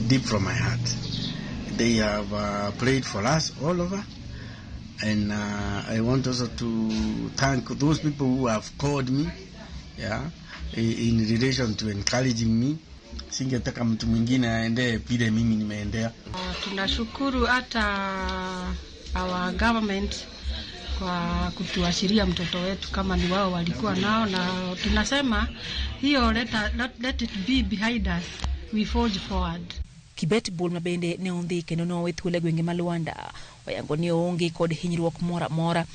deep from my heart. They have prayed for us all over. And I want also to thank those people who have called me, in relation to encouraging me. Singetaka mtu mwingine aende pile mimi nimeendea. Tunashukuru hata our government kwa kutuashiria mtoto wetu kama ni wao walikuwa nao, na tunasema hiyo let it be behind us, we forge forward. Kibet bol mabende ne ondhi kendo nowe thuolo gwenge ma Luanda oyango ni onge kod hinyruok mora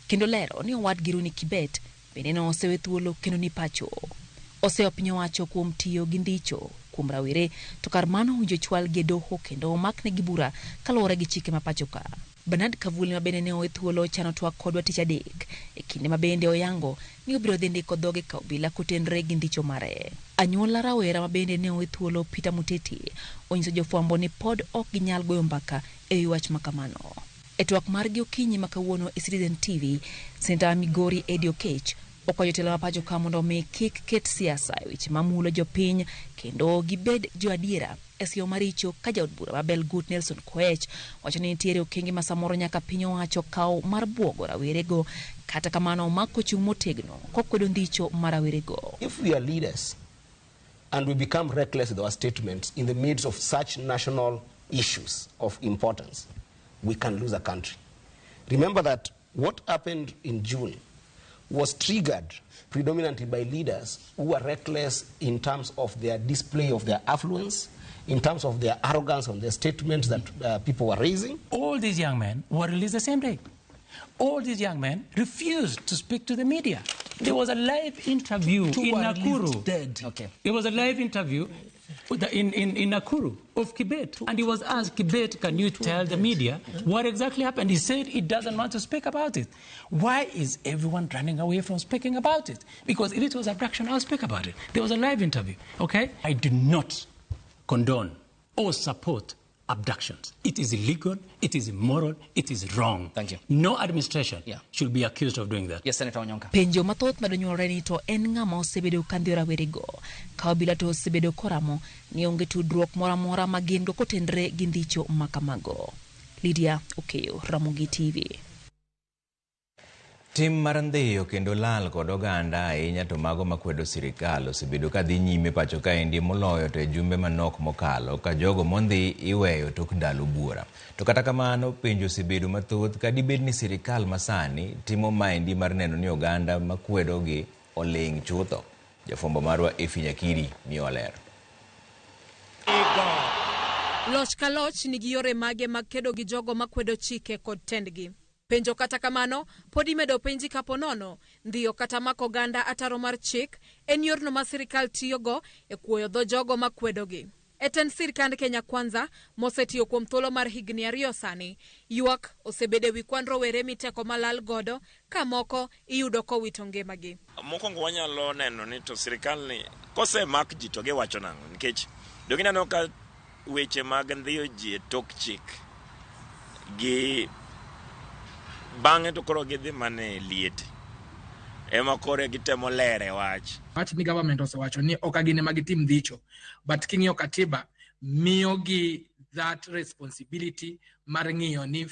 kendo lero ni owad Giruni Kibet bende no osewe thuolo kendo ni pacho oseo piny owacho kuom tiyo gi ndicho kuom rawere to kar mano winjo chwal gi doho kendo omakne gi bura kaluwore gi chike ma pacho ka. Bernard Kavuli mabende ne owe thuolo chano twak kodwa tich adek e kinde mabende oyango ni obiro dhi ndiko dhoge ka obila kotenre gi ndicho mare. Anyuola rawera mabende ne owe thuolo Peter Muteti onyiso jofwambo ni pod ok ginyal goyo mbaka e wach makamano. E twak margi okinyi makawuono e Citizen TV, Senator Migori Eddie Oketch okwayo jotelo ma pacho ka mondo mi kik ket siasa e weche mamulo jopiny kendo gibed jo adiera e siyo maricho ka jaod bura Babel Gut Nelson Koech wacho ni nitiere okenge ma samoro nyaka piny owacho kawo mar buogo rawerego, kata kamano omako chung' motegno kokwedo ndicho mar rawerego. If we are leaders and we become reckless with our statements in the midst of such national issues of importance, we can lose a country. Remember that what happened in June was triggered predominantly by leaders who were reckless in terms of their display of their affluence, in terms of their arrogance on their statements that people were raising. All these young men were released the same day. All these young men refused to speak to the media. There was a live interview in Nakuru. Dead. Okay. It was a live interview in Nakuru of Kibet. And he was asked, Kibet, can you tell the media what exactly happened? He said he doesn't want to speak about it. Why is everyone running away from speaking about it? Because if it was abduction, I'll speak about it. There was a live interview, okay? I do not condone or support abductions. It is illegal, it is immoral, it is wrong. Thank you. No administration should be accused of doing that. Yes, Senator Onyonka. Penjo mathoth madonyuolore ni to en ng'ama osebedo kandhi rawerego ka obila to osebedo koramo ni onge tudruok moro amora ma gin go kotenre gi ndicho makamago. Lydia Okeyo, Ramogi TV. Tim mar ndhiyo kendo lal kod oganda ahinya to mago makwedo sirikal osebedo ka dhi nyime pacho ka endi moloyo to jumbe manok mokalo ka jogo mondhi iweyo tok ndalo bura. To kata kamano penjo osebedo mathoth ka dibed ni sirikal masani timo maendi mar neno ni oganda makwedo gi oling chutho. Jafombo marwa Efi Nyakiri miyo ler. Loch ka loch nigi yore mage mag kedo gi jogo makwedo chike kod tendgi. Penjo kata kamano, podi medo penji kapo nono, ndiyo kata mako ganda ataro mar chik, en yorno ma sirikal tiyogo e kuoyo dho jogo makwedogi. Eten sirikand Kenya Kwanza, mosetiyo kuom thuolo mar higni 2 sani, yuak osebede wi kwan rowere miteko malal godo, ka moko iyudo kowito ngimagi. Mokwongo wanyalo neno ni to sirikal ni kose mak ji to giwacho nang'o, nikech dogineno ka weche mag ndhiyo ji e tok chik gi bang'e to koro gidhi mane liete ema kore gitemo lere wach. Wach ni government osewacho ni ok agine magitim dhicho, but king'iyo katiba miyo gi that responsibility mar ng'iyo ni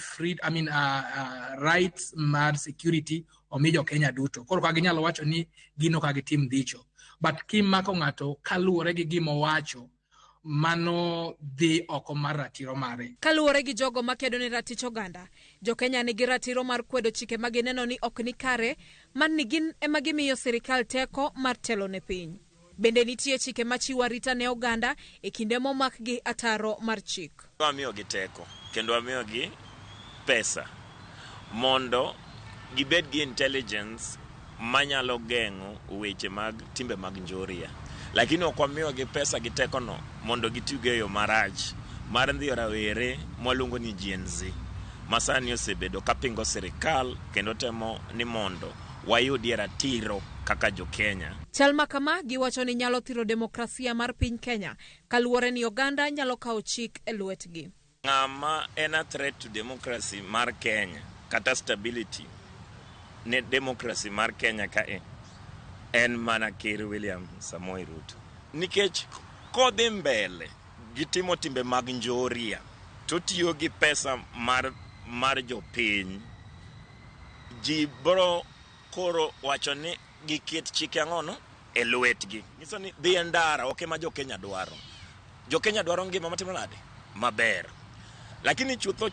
rights mar security omijo Kenya duto. Koro ka ginyalo wacho ni gino ka gitim dhicho, but kimako ng'ato kaluwore gi gimo wacho mano dhi oko mar ratiro mare. Kaluwore gi jogo makedo ni ratich oganda, jo Kenya nigi ratiro mar kwedo chike magineno ni ok ni kare, man ni gin ema gimiyo sirikal teko mar telo ne piny. Bende nitie chike machiwo arita ne oganda e kinde momak gi ataro mar chik. Wamiyo gi teko kendo wamiyo gi pesa mondo gibed gi intelligence manyalo geng'o weche mag timbe mag njoria. Lakini okwamiyo gi pesa gi teko no mondo gituge yo marach mar ndhiyo rawere mwaluongo ni Gen Z. Masani osebedo kapingo sirikal kendo temo ni mondo wayudie ratiro kaka jo Kenya. Chalma kama giwacho ni nyalo thiro demokrasia mar piny Kenya kaluwore ni oganda nyalo kawo chik e lwetgi. Ng'ama en a threat to democracy mar Kenya kata stability ne democracy mar Kenya ka en mana Ker William Samoei Ruto. Nikech kodhi mbele gitimo timbe mag njoria to tiyo gi pesa mar jopiny, ji bro koro wacho ni giket chike ang'ono e lwetgi. Nyiso ni dhi e ndara ok ema jo-Kenya dwaro. Jo-Kenya dwaro ngima matimo nade? Maber. Lakini chutho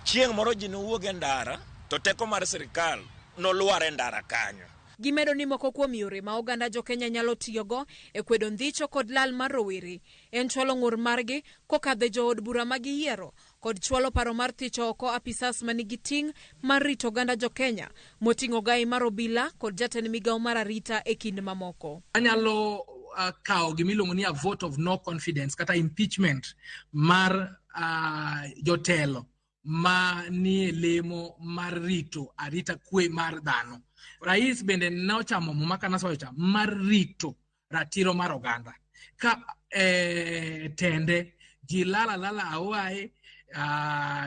chieng' moro ji nowuog e ndara to teko mar sirikal nolwar e ndara kanyo. Gimedo ni moko kuom yore ma oganda jo-Kenya nyalo tiyogo e kwedo ndhicho kod lal mar rowere en chwalo ng'ur margi kokadho jood bura ma giyiero kod chwalo paro mar thicho oko apisas manigi ting' mar rito oganda jo-Kenya moting'o gai mar obila kod jatend migawo mar arita e kind mamoko. Anyalo kawo gimiluongo ni a vote of no confidence kata impeachment mar jotelo ma ni lemo mar rito arita kwe mar dhano. Rais bende nochamo muma kana socha mar rito ratiro mar oganda. Ka tende ji lala awaye,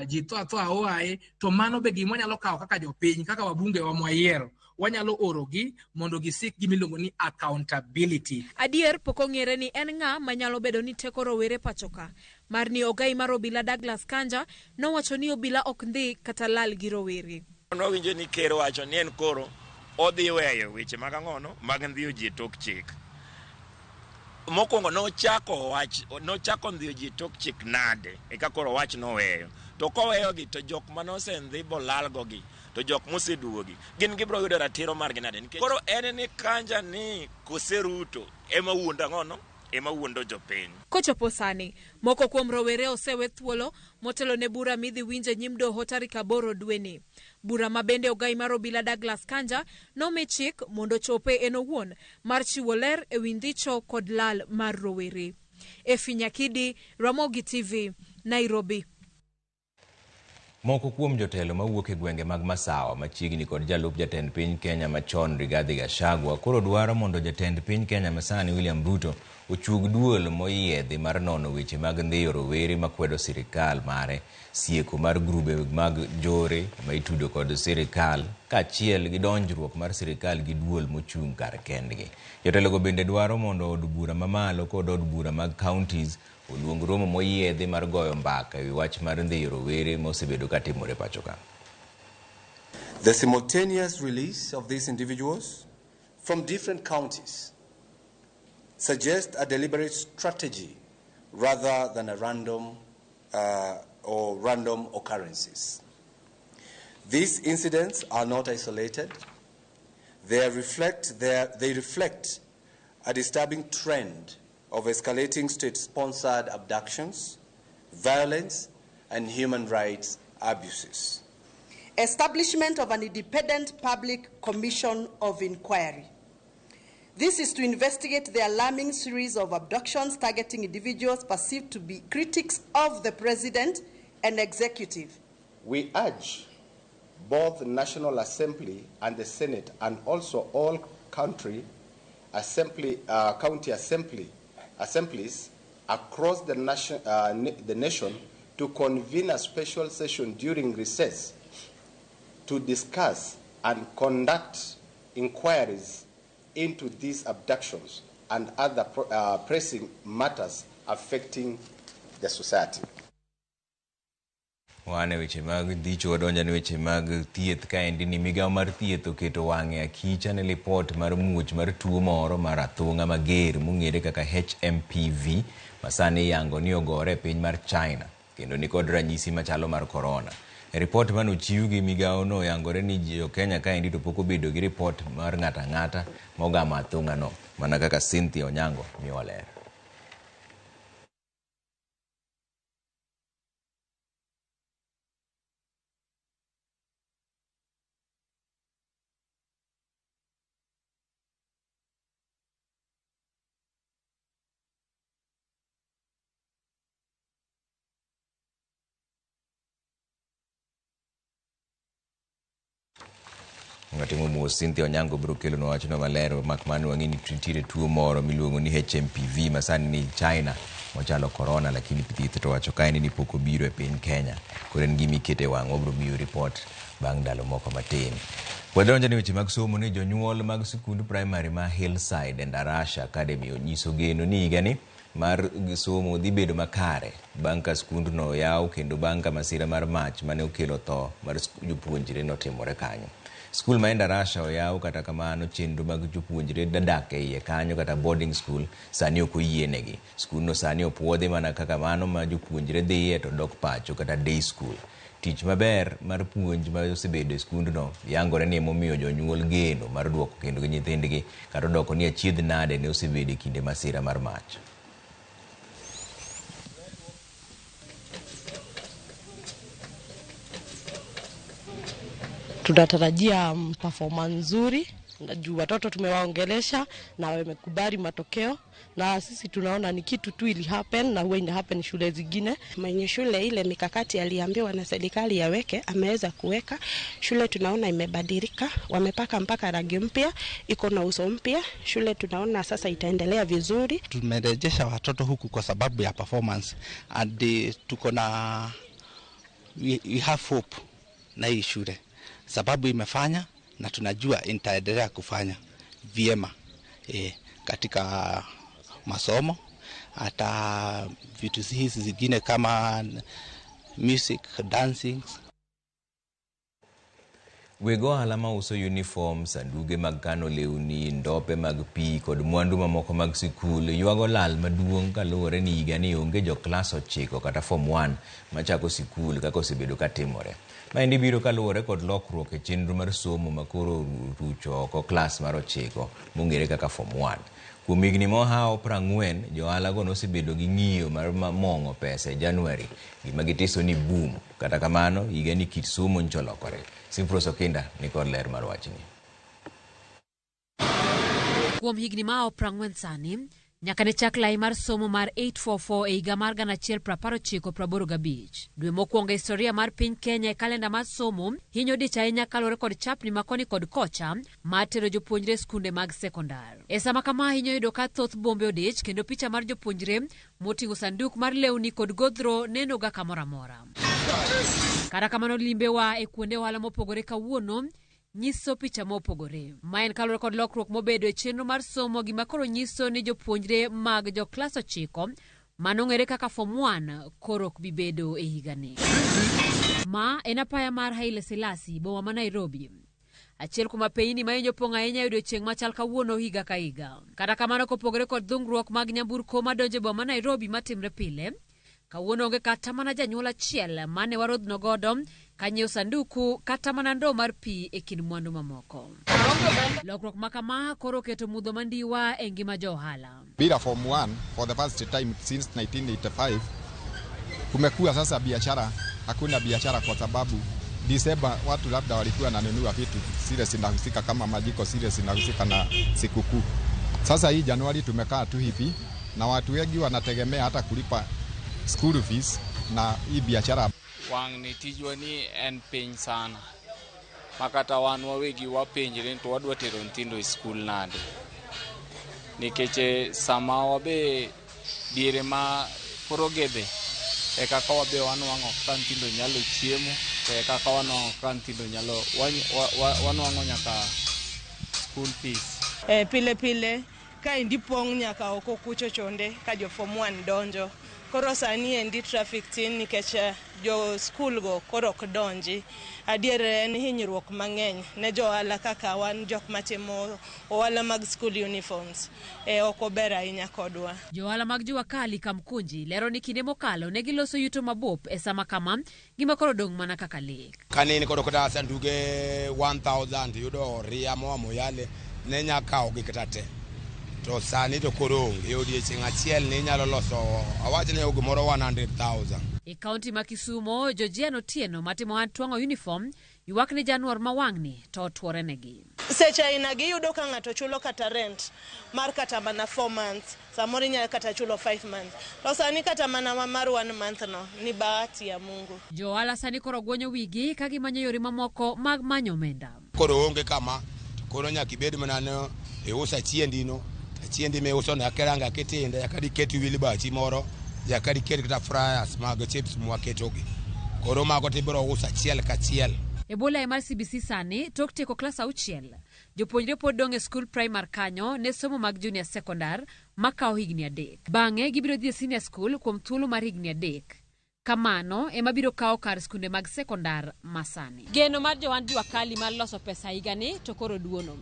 ji tho awaye, to mano be gimo nyalo kawo kaka jopiny, kaka wabunge wa mwayiero. Wanyalo orogi mondo gisik gimiluongo ni accountability. Adier pok ong'ere ni en ng'a manyalo bedo ni teko rowere pachoka. Mar ni ogai mar obila Douglas Kanja nowacho ni obila ok ndhi kata lal gi rowere. Nowinjo ni ker wacho ni en koro odhi weyo weche mag ang'ono mag ndhiyo ji tok chik. Mokwongo nochako ndhiyo ji tok chik nade eka koro wach noweyo. To koweyogi to jok manosendhi bolalgogi to jok moseduogi gin gibro yudo ratiro margi nade. Koro en ni Kanja ni koseruto ema wuondo ang'ono ema wuondo jopiny. Kochopo sani, moko kuom rowere osewe thuolo motelo ne bura midhi winje nyim doho tarik 8 dweni. Bura ma bende ogai mar obila Douglas Kanja nomi chik mondo chope en owuon mar chiwo ler e wi ndhicho kod lal mar rowere. Efinyakidi, Ramogi TV, Nairobi. Moko kuom jotelo mawuok e gwenge mag Masawa machiegni kod jalup jatend piny Kenya machon Rigathi Gachagua koro dwaro mondo jatend piny Kenya masani William Ruto ochug duol moyiedhi mar nono weche mag ndhiyo rowere makwedo sirikal mare, sieko mar grube mag jore ma itudo kod sirikal kaachiel gi donjruok mar sirikal gi duol mochung' kar kendgi. Jotelogo bende dwaro mondo od bura mamalo kod od bura mag counties oluong romo moyiedhi mar goyo mbaka ewi wach mar ndhiyo rowere mosebedo katimore pachoka. The simultaneous release of these individuals from different counties suggests a deliberate strategy rather than a random occurrences. These incidents are not isolated. They reflect a disturbing trend of escalating state-sponsored abductions, violence, and human rights abuses. Establishment of an independent public commission of inquiry. This is to investigate the alarming series of abductions targeting individuals perceived to be critics of the President and Executive. We urge both the National Assembly and the Senate and also all county assemblies across the nation to convene a special session during recess to discuss and conduct inquiries into these abductions and other pressing matters affecting the society. Wane weche mag dhicho wadonja ni weche mag thieth kaendi ni migawo mar thieth oketo wang'e akicha ne lipot mar muoch mar tuo moro mar athung'a mager mong'ere kaka HMPV masani yango ni ogore e piny mar China kendo ni kod ranyisi machalo mar corona. Report mano chiw gi migawo no yangore ni jo Kenya kaendi to pok obedo gi report mar ng'ata ng'ata mogamo athung'a no, mana kaka Cynthia Onyango miyo ler. Ngatimo mo Cynthia Onyango bro kelo no wachno malero makmano wang'ini nitiere tuo moro miluongo ni HMPV masani ni China mochalo corona lakini thieth to wacho kae ni pok obiro e piny Kenya. Koro en gimi kete wang' obro miyo report bang' ndalo moko matin. Wadonja ni weche mag somo ni jonyuol mag sikund primary ma Hillside and Arasha Academy onyiso geno ni higani mar somo dhi bedo makare bang' ka skundno yaw kendo bang' ka masira mar mach mane okelo tho mar jopuonjre notimore kanyo. Skul ma Endarasha oyaw, kata kamano chenro mag jopuonjre dadak e iye kanyo kata boarding school sani ok oyienegi. Skulno sani opuodhi mana kaka mano ma jopuonjre dhiye to dok pacho kata day school. Tich maber mar puonj ma osebedo e skundno yangore ni emomiyo jonyuol geno mar duoko kendo gi nyithindgi kata doko ni achiedh nade ne osebedo e kinde masira mar mach. Tunatarajia performance nzuri, najua watoto tumewaongelesha na wamekubali matokeo, na sisi tunaona ni kitu tu ili happen na huwa ina happen shule zingine. Mwenye shule ile mikakati aliambiwa na serikali yaweke, ameweza kuweka. Shule tunaona imebadilika, wamepaka mpaka rangi mpya, iko na uso mpya. Shule tunaona sasa itaendelea vizuri. Tumerejesha watoto huku kwa sababu ya performance, and tuko na we have hope na hii shule sababu imefanya na tunajua itaendelea kufanya vyema katika masomo, hata vitu hizi zingine kama music, dancing. Wego ohala ma uso uniform, sanduge mag kano lewni, ndope mag pi kod mwandu mamoko mag sikul ywago lal maduong' kaluwore ni higa ni onge jo klas 9 kata form 1 machako sikul kaka osebedo katimore. Maendi biro kaluwore kod lokruok e chenro mar somo makoro rucho oko klas mar 9 mong'ere kaka form 1. Kuom higni mohawo 40, johalago nosebedo gi ng'iyo mar mong'o pesa e Januari, gima gitiso ni boom. Kata kamano, higa ni kit somo ncholokore. Simfros Okinda ni kod ler mar wachni. Kuom higni mahawo 40 sani, nyaka ne chak lai mar somo mar 844 e higa mar 1985. Dwe mokwongo historia mar piny Kenya e kalenda mar somo hinyo dich ahinya kaluwore kod chapni makoni kod kocha mar tero jopuonjre skunde mag sekondar. E sama kama hinyo yudo ka thoth bombe odich kendo picha mar jopuonjre moting'o sanduk mar lewni kod godhro neno ga kamoro amora. Kata kamano limbewa e kuonde ohala mopogore kawuono nyiso picha mopogore. Maen kalore kod lokruok mobedo e chenro mar somo gima koro nyiso ni jopuonjre mag jo klas 9 manong'ere kaka form 1 koro ok bibedo e higani. Ma en apaya mar Haile Selassie, boma ma Nairobi. Achiel kuom apeyini ma hinyo pong' ahinya e odiechieng' machal kawuono higa ka higa. Kata kamano kopogore kod dhungruok mag nyamburko madonjo e boma ma Nairobi matimre pile, kawuono onge kata mana janyuol achiel mane warodhno godo kanyiewo sanduku kata mana ndo mar pi e kind mwandu mamoko. Lokruok makama koro keto mudho mandiwa e ngima jo ohala. Bila form 1 for the first time since 1985 kumekuwa sasa biashara, hakuna biashara kwa sababu Disemba watu labda walikuwa wananunua vitu zile zinahusika kama majiko, zile zinahusika na sikukuu. Sasa hii Januari tumekaa tu hivi na watu wengi wanategemea hata kulipa school fees na hii biashara. Wang ni tijwa ni en piny sana. Makata wan wawegi wapenjre to wadwa tero nyithindo e skul nade. Nikeche sama wabe diere ma porogebe e kaka wabe wanwang'o ka nyithindo nyalo chiemo, e kaka wanwang'o ka nyithindo nyalo wanwang'o nyaka school fees. Pile pile ka indi pong' nyaka oko kucho chonde ka jo form 1 donjo. Koro sani endi traffic tin nikech jo school go koro ok donji. Adier en hinyruok mang'eny ne jo ohala kaka wan jok matimo ohala mag school uniforms. Ok ober ahinya kodwa. Jo ohala mag Jua Kali Kamkunji lero ni kinde mokalo ne giloso yuto mabup e sama kama gima koro dong' mana kaka lek. Kanini koro kata sanduge 1000 yudo ria mo yale ne nyaka ogitate. To sani to korong odiechieng' achiel ni nyalo loso awachne gimoro 100,000. E kaunti ma Kisumo, Georgiano Tieno matimo twang'o uniform ywak ni Januar ma wang'ni to tuore negi. Seche ina giyudo ka ng'ato chulo kata rent mar kata mana 4 months, samoro nyaka kata chulo 5 months. To sani kata mana mar 1 month no ni bahati ya Mungu. Jo ohala sani koro gwonyo wigi ka gimanyo yore mamoko mag manyo omenda. Koro onge kama, koro nyaka ibed mana no e usa chiendino. Chiendi me uso na keranga ketinde yakadi keti wili bachi moro yakadi keti kata fryers mag chips mwaketogi koro mago tibiro usa chiel ka chiel. Ebola mar CBC sani tok tieko klas 6 Jopuonjre pod dong e skul primar kanyo ne somo mag junior secondar makao higni 3. Bang'e gibiro dhi e senior school kuom thuolo mar higni 3. Kamano ema biro kawo kar skunde mag sekondar masani. Geno mar Joan Jua Kali mar loso pesa higani to koro duono.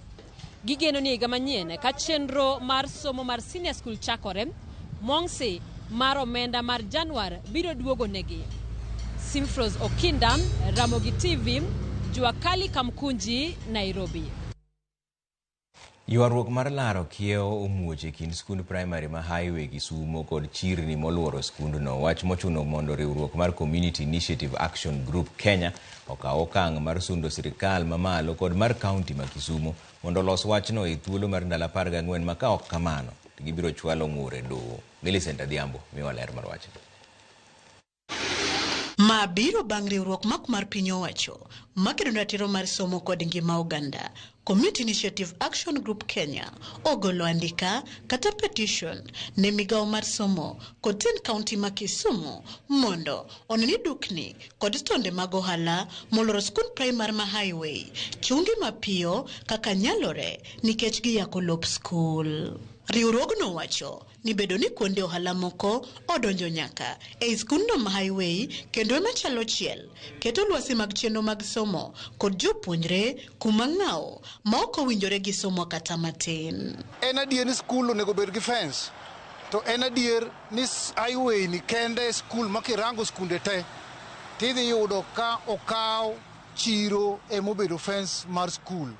Gigeno ni higa manyien ka chenro mar somo mar senior school chakore, Mongsi mar omenda mar Januar biro duogo negi. Simfros Okinda, Ramogi TV, Jua Kali Kamkunji, Nairobi. Ywaruok mar laro kiewo omuoch e kind skund primary ma Highway Kisumo kod chirni moluoro skundno. Wach mochuno mondo riwruok mar Community Initiative Action Group Kenya okaw okang' mar sundo sirikal mamalo kod mar kaunti ma Kisumo mondo los wachno e thuolo mar ndalo 14 ma ka ok kamano gibiro chwalo ng'ur e doho. Millicent Adhiambo miwa ler mar wachno. Ma biro bang' riwruok mar piny owacho makedo ratiro mar somo kod ngima oganda. Community Initiative Action Group Kenya ogolo andika kata petition ne migawo mar somo kod tin kaunti ma Kisumu mondo oneni dukni kod stonde mag ohala moloro skund primary ma Highway chungi mapiyo kaka nyalore nikech giyako lop skul. Riwruogno wacho ni bedo ni kuonde ohala moko odonjo nyaka e skundno ma Highway kendo machalo chiel keto lwasi mag chenro mag somo kod jopuonjre kuma ng'awo ma ok owinjore gi somo kata matin. En adier ni skul onego bed gi fence, to en adier ni Highway ni kende skul ma kirango skunde te tidhi yudo ka okaw chiro e mobedo fence mar skul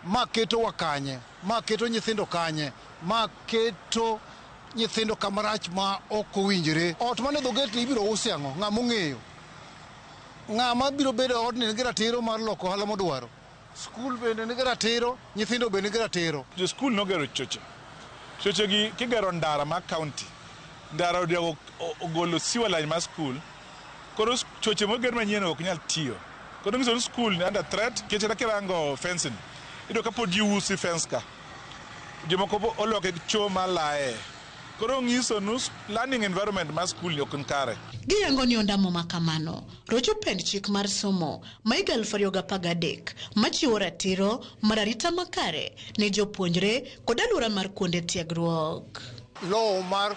ma keto wakanye, ma keto nyithindo kanye, ma keto nyithindo kamarach ma ok owinjore. Ot mane dhoget ni ibiro usi ang'o? Ng'ama ong'eyo? Ng'ama biro bedo ot ni nigi ratiro mar loko ohala modwaro? Skul bende nigi ratiro, nyithindo bende nigi ratiro. Jo skul nogero choche. Choche gi kigero ndara ma county. Ndara odiego ogolo siwa line ma skul. Koro choche moger manyien ok nyal tiyo. Koro ngiso skul ni under threat keche kirango fencing. Ido kapod usi fence ka. Jomoko oloke cho malae. Koro ngiso nus learning environment ma skul yok nkare. Giyango ni ondamo makamano rocho pend chik mar somo ma higa 2013 machiwo ratiro mar arita makare ne jopuonjre kod alwora mar kuonde tiegruok. Law mar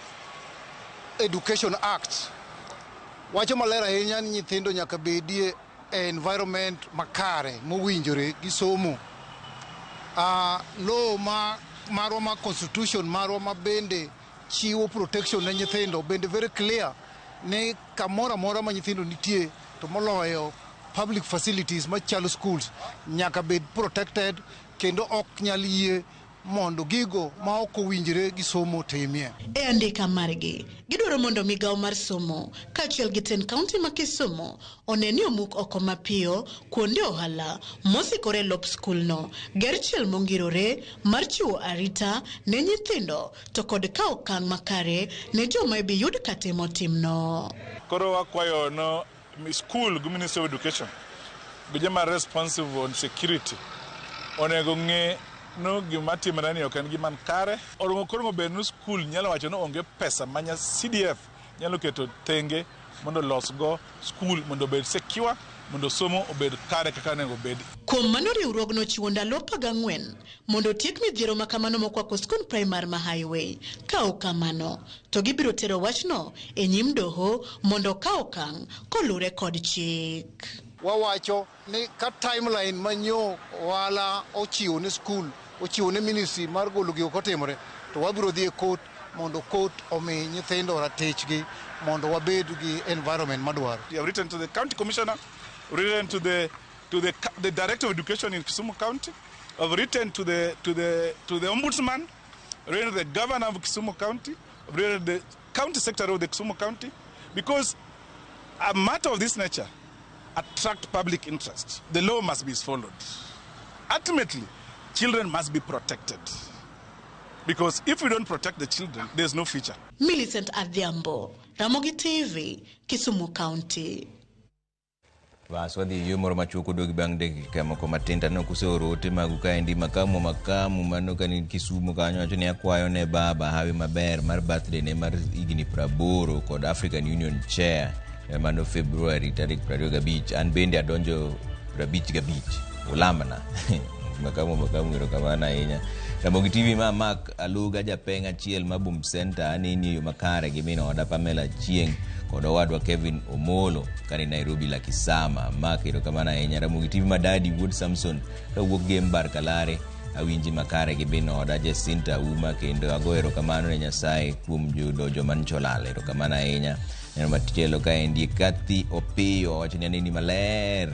Education Act wacho maler ahinya ni nyithindo nyaka bedie e environment makare mowinjore gi somo. Law marwa ma constitution marwa ma bende chiwo protection ne nyithindo bende very clear ne kamora mora ma nyithindo nitie to moloyo public facilities machalo schools nyaka bed protected kendo ok nyal yie mondo gigo ma ok owinjore gi somo timie. E andika margi gidwaro mondo migawo mar somo kaachiel gi ten kaunti ma Kisumu oneni omuk oko mapiyo kuonde ohala mosikore lop skulno, ger chiel mongirore mar chiwo arita ne nyithindo to kod kawo okang' makare ne joma ibi yud katimo timno. Koro wakwayo no school gi Ministry of Education gi joma responsive on security onego ng'e no gima timore ni ok en gima kare. Orongo koro bed no skul nyalo wacho no onge pesa manya CDF nyalo keto tenge mondo losgo skul mondo bed secure mondo somo obed kare kaka nego bed. Kuom mano riwruogno chiwo ndalo 14 mondo tiek midhiero makamano mokwako skund primary ma Highway. Ka ok kamano to gibiro tero wachno e nyim doho mondo ka okang' kolure kod chik. Wawacho ni ka timeline manyo wala ochiwo ne skul ochiwo ne ministry mar golo gigo kotimore to wabiro dhi e court mondo court omi nyithindo ratechgi mondo wabed gi environment madwaro. We have written to the county commissioner, written to the director of education in Kisumu County, have written to the ombudsman, written to the governor of Kisumu County, written to the county secretary of the Kisumu County, because a matter of this nature attract public interest. The law must be followed. Ultimately, children must be protected. Because if we don't protect the children, there's no future. Millicent Adhiambo, Ramogi TV, Kisumu County. Waswadhi yumoro machuko dogi bang dakika moko matinda no kusoro ote magu kaendi makamu mano kani Kisumu kanyo wacho ni akwayo ne baba hawi maber mar birthday ne mar higni 80 kod African Union Chair mano February tarik 25 an bende adonjo 55 ulamana makamu erokamano ahinya. Ramogi TV ma Mark Aluga japeng achiel ma Boom Center anini yo makare gi min oda Pamela Chieng kod owadwa Kevin Omolo kani Nairobi la Kisama. Mark erokamano ahinya. Ramogi TV ma Dadi Wood Samson kawuok Game Bar Kalare awinji makare gi min oda Jacinta Uma kendo ago erokamano ne Nyasaye kuom judo joman cholal. Erokamano ahinya. Neno matielo ka endi Kathy Opiyo wachni anini maler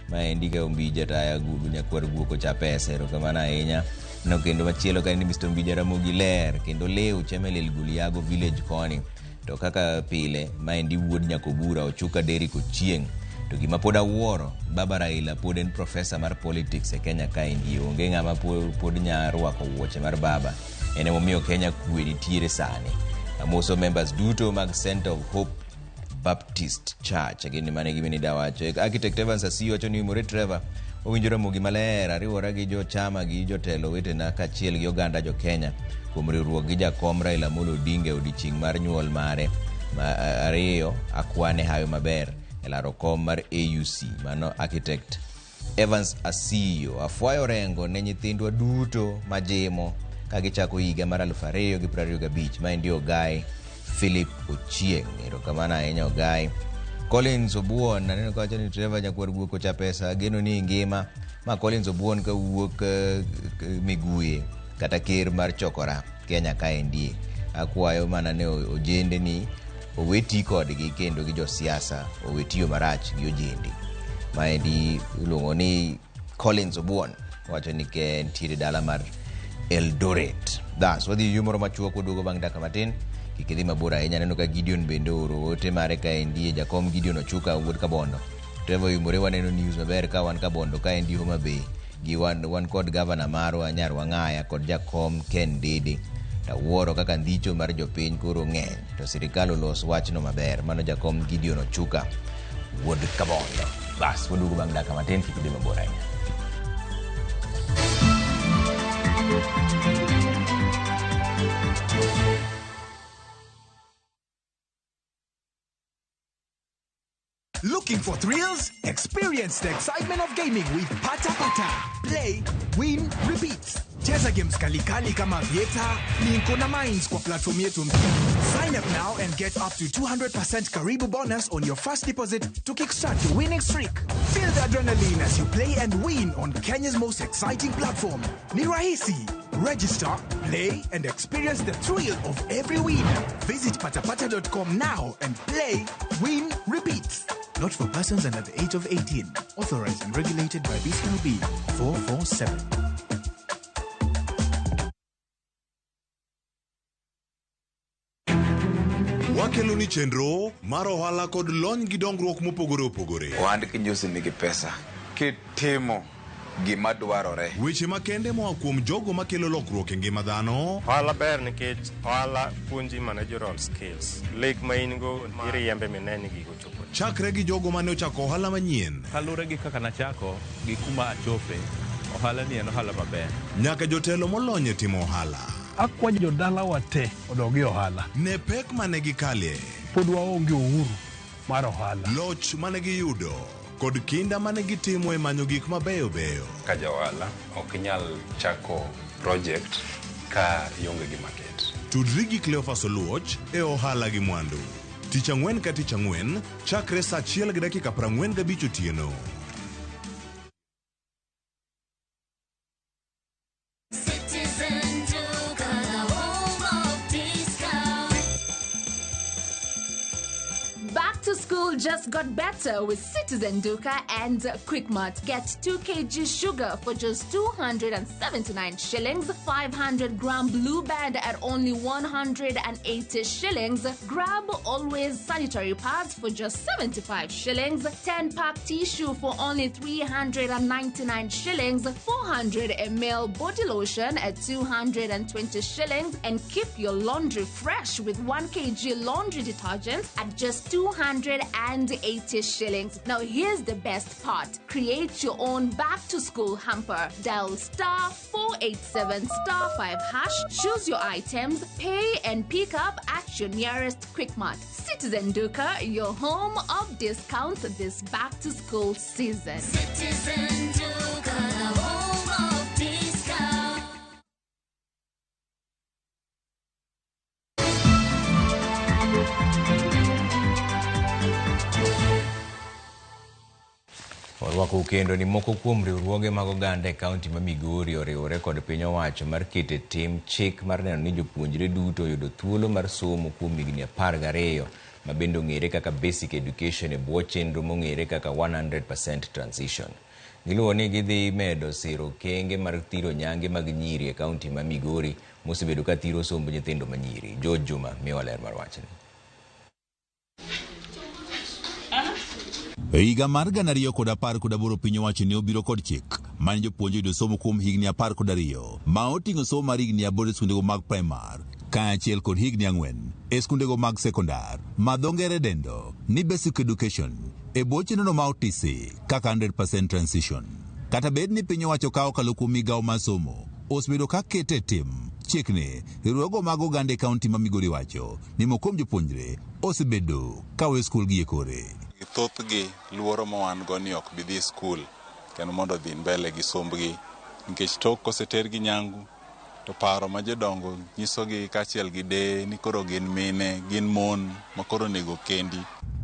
ma endi ka Ombija taya gudu nyakwar guoko cha pesa. Erokamano ahinya. No kendo machielo ka endi Mr. Ombija Ramogi ler kendo leo Chemelil Guliago Village koni to kaka pile ma endi wuod Nyakobura Ochuka Derrick Ochieng to gima pod awuoro Baba Raila pod en professor mar politics e Kenya ka endi onge ng'ama pod nyarwako wuoche mar baba ene momiyo Kenya kwe nitiere sani. Amoso members duto mag Center of Hope Baptist Church agini mane gimini dawacho Architect Evans Asiyo wacho ni More Trevor owinjo Ramogi maler ariwora gi jo chama gi jotelo wetena kachiel gi oganda jo Kenya kuom riwruok gi jakom Raila Amolo Odinga odiochieng' mar nyuol mare ariyo akwane hayo maber e laro kom mar AUC. Mano Architect Evans Asiyo. Afwayo rengo ne nyithindwa duto majimo kagichako higa mar 2025 ma endi Ogai Philip Ochieng. Erokamano ahinya Ogai. Collins Obuon naneno kawacho ni Trevor nyakwar guoko cha pesa geno ni ngima ma Collins Obuon ka wuok Miguye kata ker mar chokora Kenya ka endi. Akwayo mana ne ojende ni oweti kodgi kendo gi josiasa owetiyo marach gi ojende ma endi iluongo ni Collins Obuon wacho ni ke ntiere dala mar Eldoret. Das wadhi yumoro machuok oduogo bang' dakika matin kikidhi mabura ahinya. Neno ka Gideon bende oro ote mare ka endi jakom Gideon Ochuka wuod Kabondo. Trevor yumore waneno news maber ka wan Kabondo ka endi Homa Bay gi wan kod governor marwa Nyarwa Ng'aya kod jakom Ken Dede. Tawuoro kaka ndicho mar jopiny koro ng'eny to sirikal olos wachno maber. Mano jakom Gideon Ochuka wuod Kabondo. Bas waduogo bang' dakika matin kikidhi mabura ahinya. Looking for thrills? Experience the excitement of gaming with Pata Pata. Play, win, repeat. Cheza games kali kama Vieta, Linko na Mines kwa platform yetu. Sign up now and get up to 200% Karibu bonus on your first deposit to kickstart your winning streak. Feel the adrenaline as you play and win on Kenya's most exciting platform. Ni rahisi. Register, play, and experience the thrill of every win. Visit patapata.com now and play, win, repeat. Not for persons under the age of 18. Authorized and regulated by BCLB 447. Wakelo ni chenro mar ohala kod lony gi dongruok mopogore opogore. Ohand kinyosi nigi pesa kitimo gima dwarore. Weche makende moa kuom jogo makelo lokruok e ngima dhano. Ohala ber nikech ohala puonji managerial skills. Lek ma in go iriembe mineni gigo chopo. Chakre gi jogo mane ochako ohala manyien. Kalure gi kaka nachako gi kuma achope. Ohala ni en ohala maber. Nyaka jotelo molony e timo ohala. Akwa jodala wate odogi ohala. Ne pek mane gikalie. Pod waonge uhuru mar ohala. Loch mane giyudo kod kinda mane gitimo e manyo gik mabeyo beyo. Ka jaohala ok inyal chako project ka ionge gi market. Tudri gi Cleophas Oluoch e ohala gi mwandu. Tich ang'wen ka tich ang'wen chakre saa 1:45 otieno. School just got better with Citizen Duka and Quickmart. Get 2 kg sugar for just 279 shillings, 500-gram Blue Band at only 180 shillings. Grab Always sanitary pads for just 75 shillings, 10-pack tissue for only 399 shillings, 400 ml body lotion at 220 shillings, and keep your laundry fresh with 1 kg laundry detergent at just 280 shillings. Now here's the best part. Create your own back-to-school hamper. Dial star 487 star 5 hash, choose your items, pay and pick up at your nearest Quickmart. Citizen Duka, your home of discounts this back-to-school season. Citizen Duka, home of Rwako kendo ni moko kuom riwruoge mag oganda e kaunti ma Migori oriwore kod piny owacho mar keto tim chik mar neno ni jopuonjre duto oyudo thuolo mar somo kuom higni 12 ma bende ong'ere kaka basic education e bwo chenro mong'ere kaka 100% transition. Giluwo ni gidhi medo siro kenge mar thiro nyange mag nyiri e kaunti ma Migori mosebedo ka thiro somb nyithindo ma nyiri. George Juma miwa ler mar wachni. Higa mar 2018 piny owacho ne obiro kod chik mane jopuonjre yudo somo kuom higni 12 ma oting'o somo mar higni 8 e skundego mag primar kaachiel kod higni 4 e skundego mag sekondar ma dho ngere dendo ni basic education e bwo chenrono ma otisi kaka 100% transition. Kata bed ni piny owacho kawo kalo kuom migawo mar somo osebedo ka kete tim chikni riwruogo mag oganda e kaunti ma Migori wacho ni moko kuom jopuonjre osebedo ka we skul gi e kore. Thothgi luoro ma wan go ni ok bi dhi skul kendo mondo dhi mbele gi sombgi nikech tok kosetergi nyangu to paro ma jodongo nyisogi kaachiel gi de ni koro gin mine gin mon ma koro nego kendi.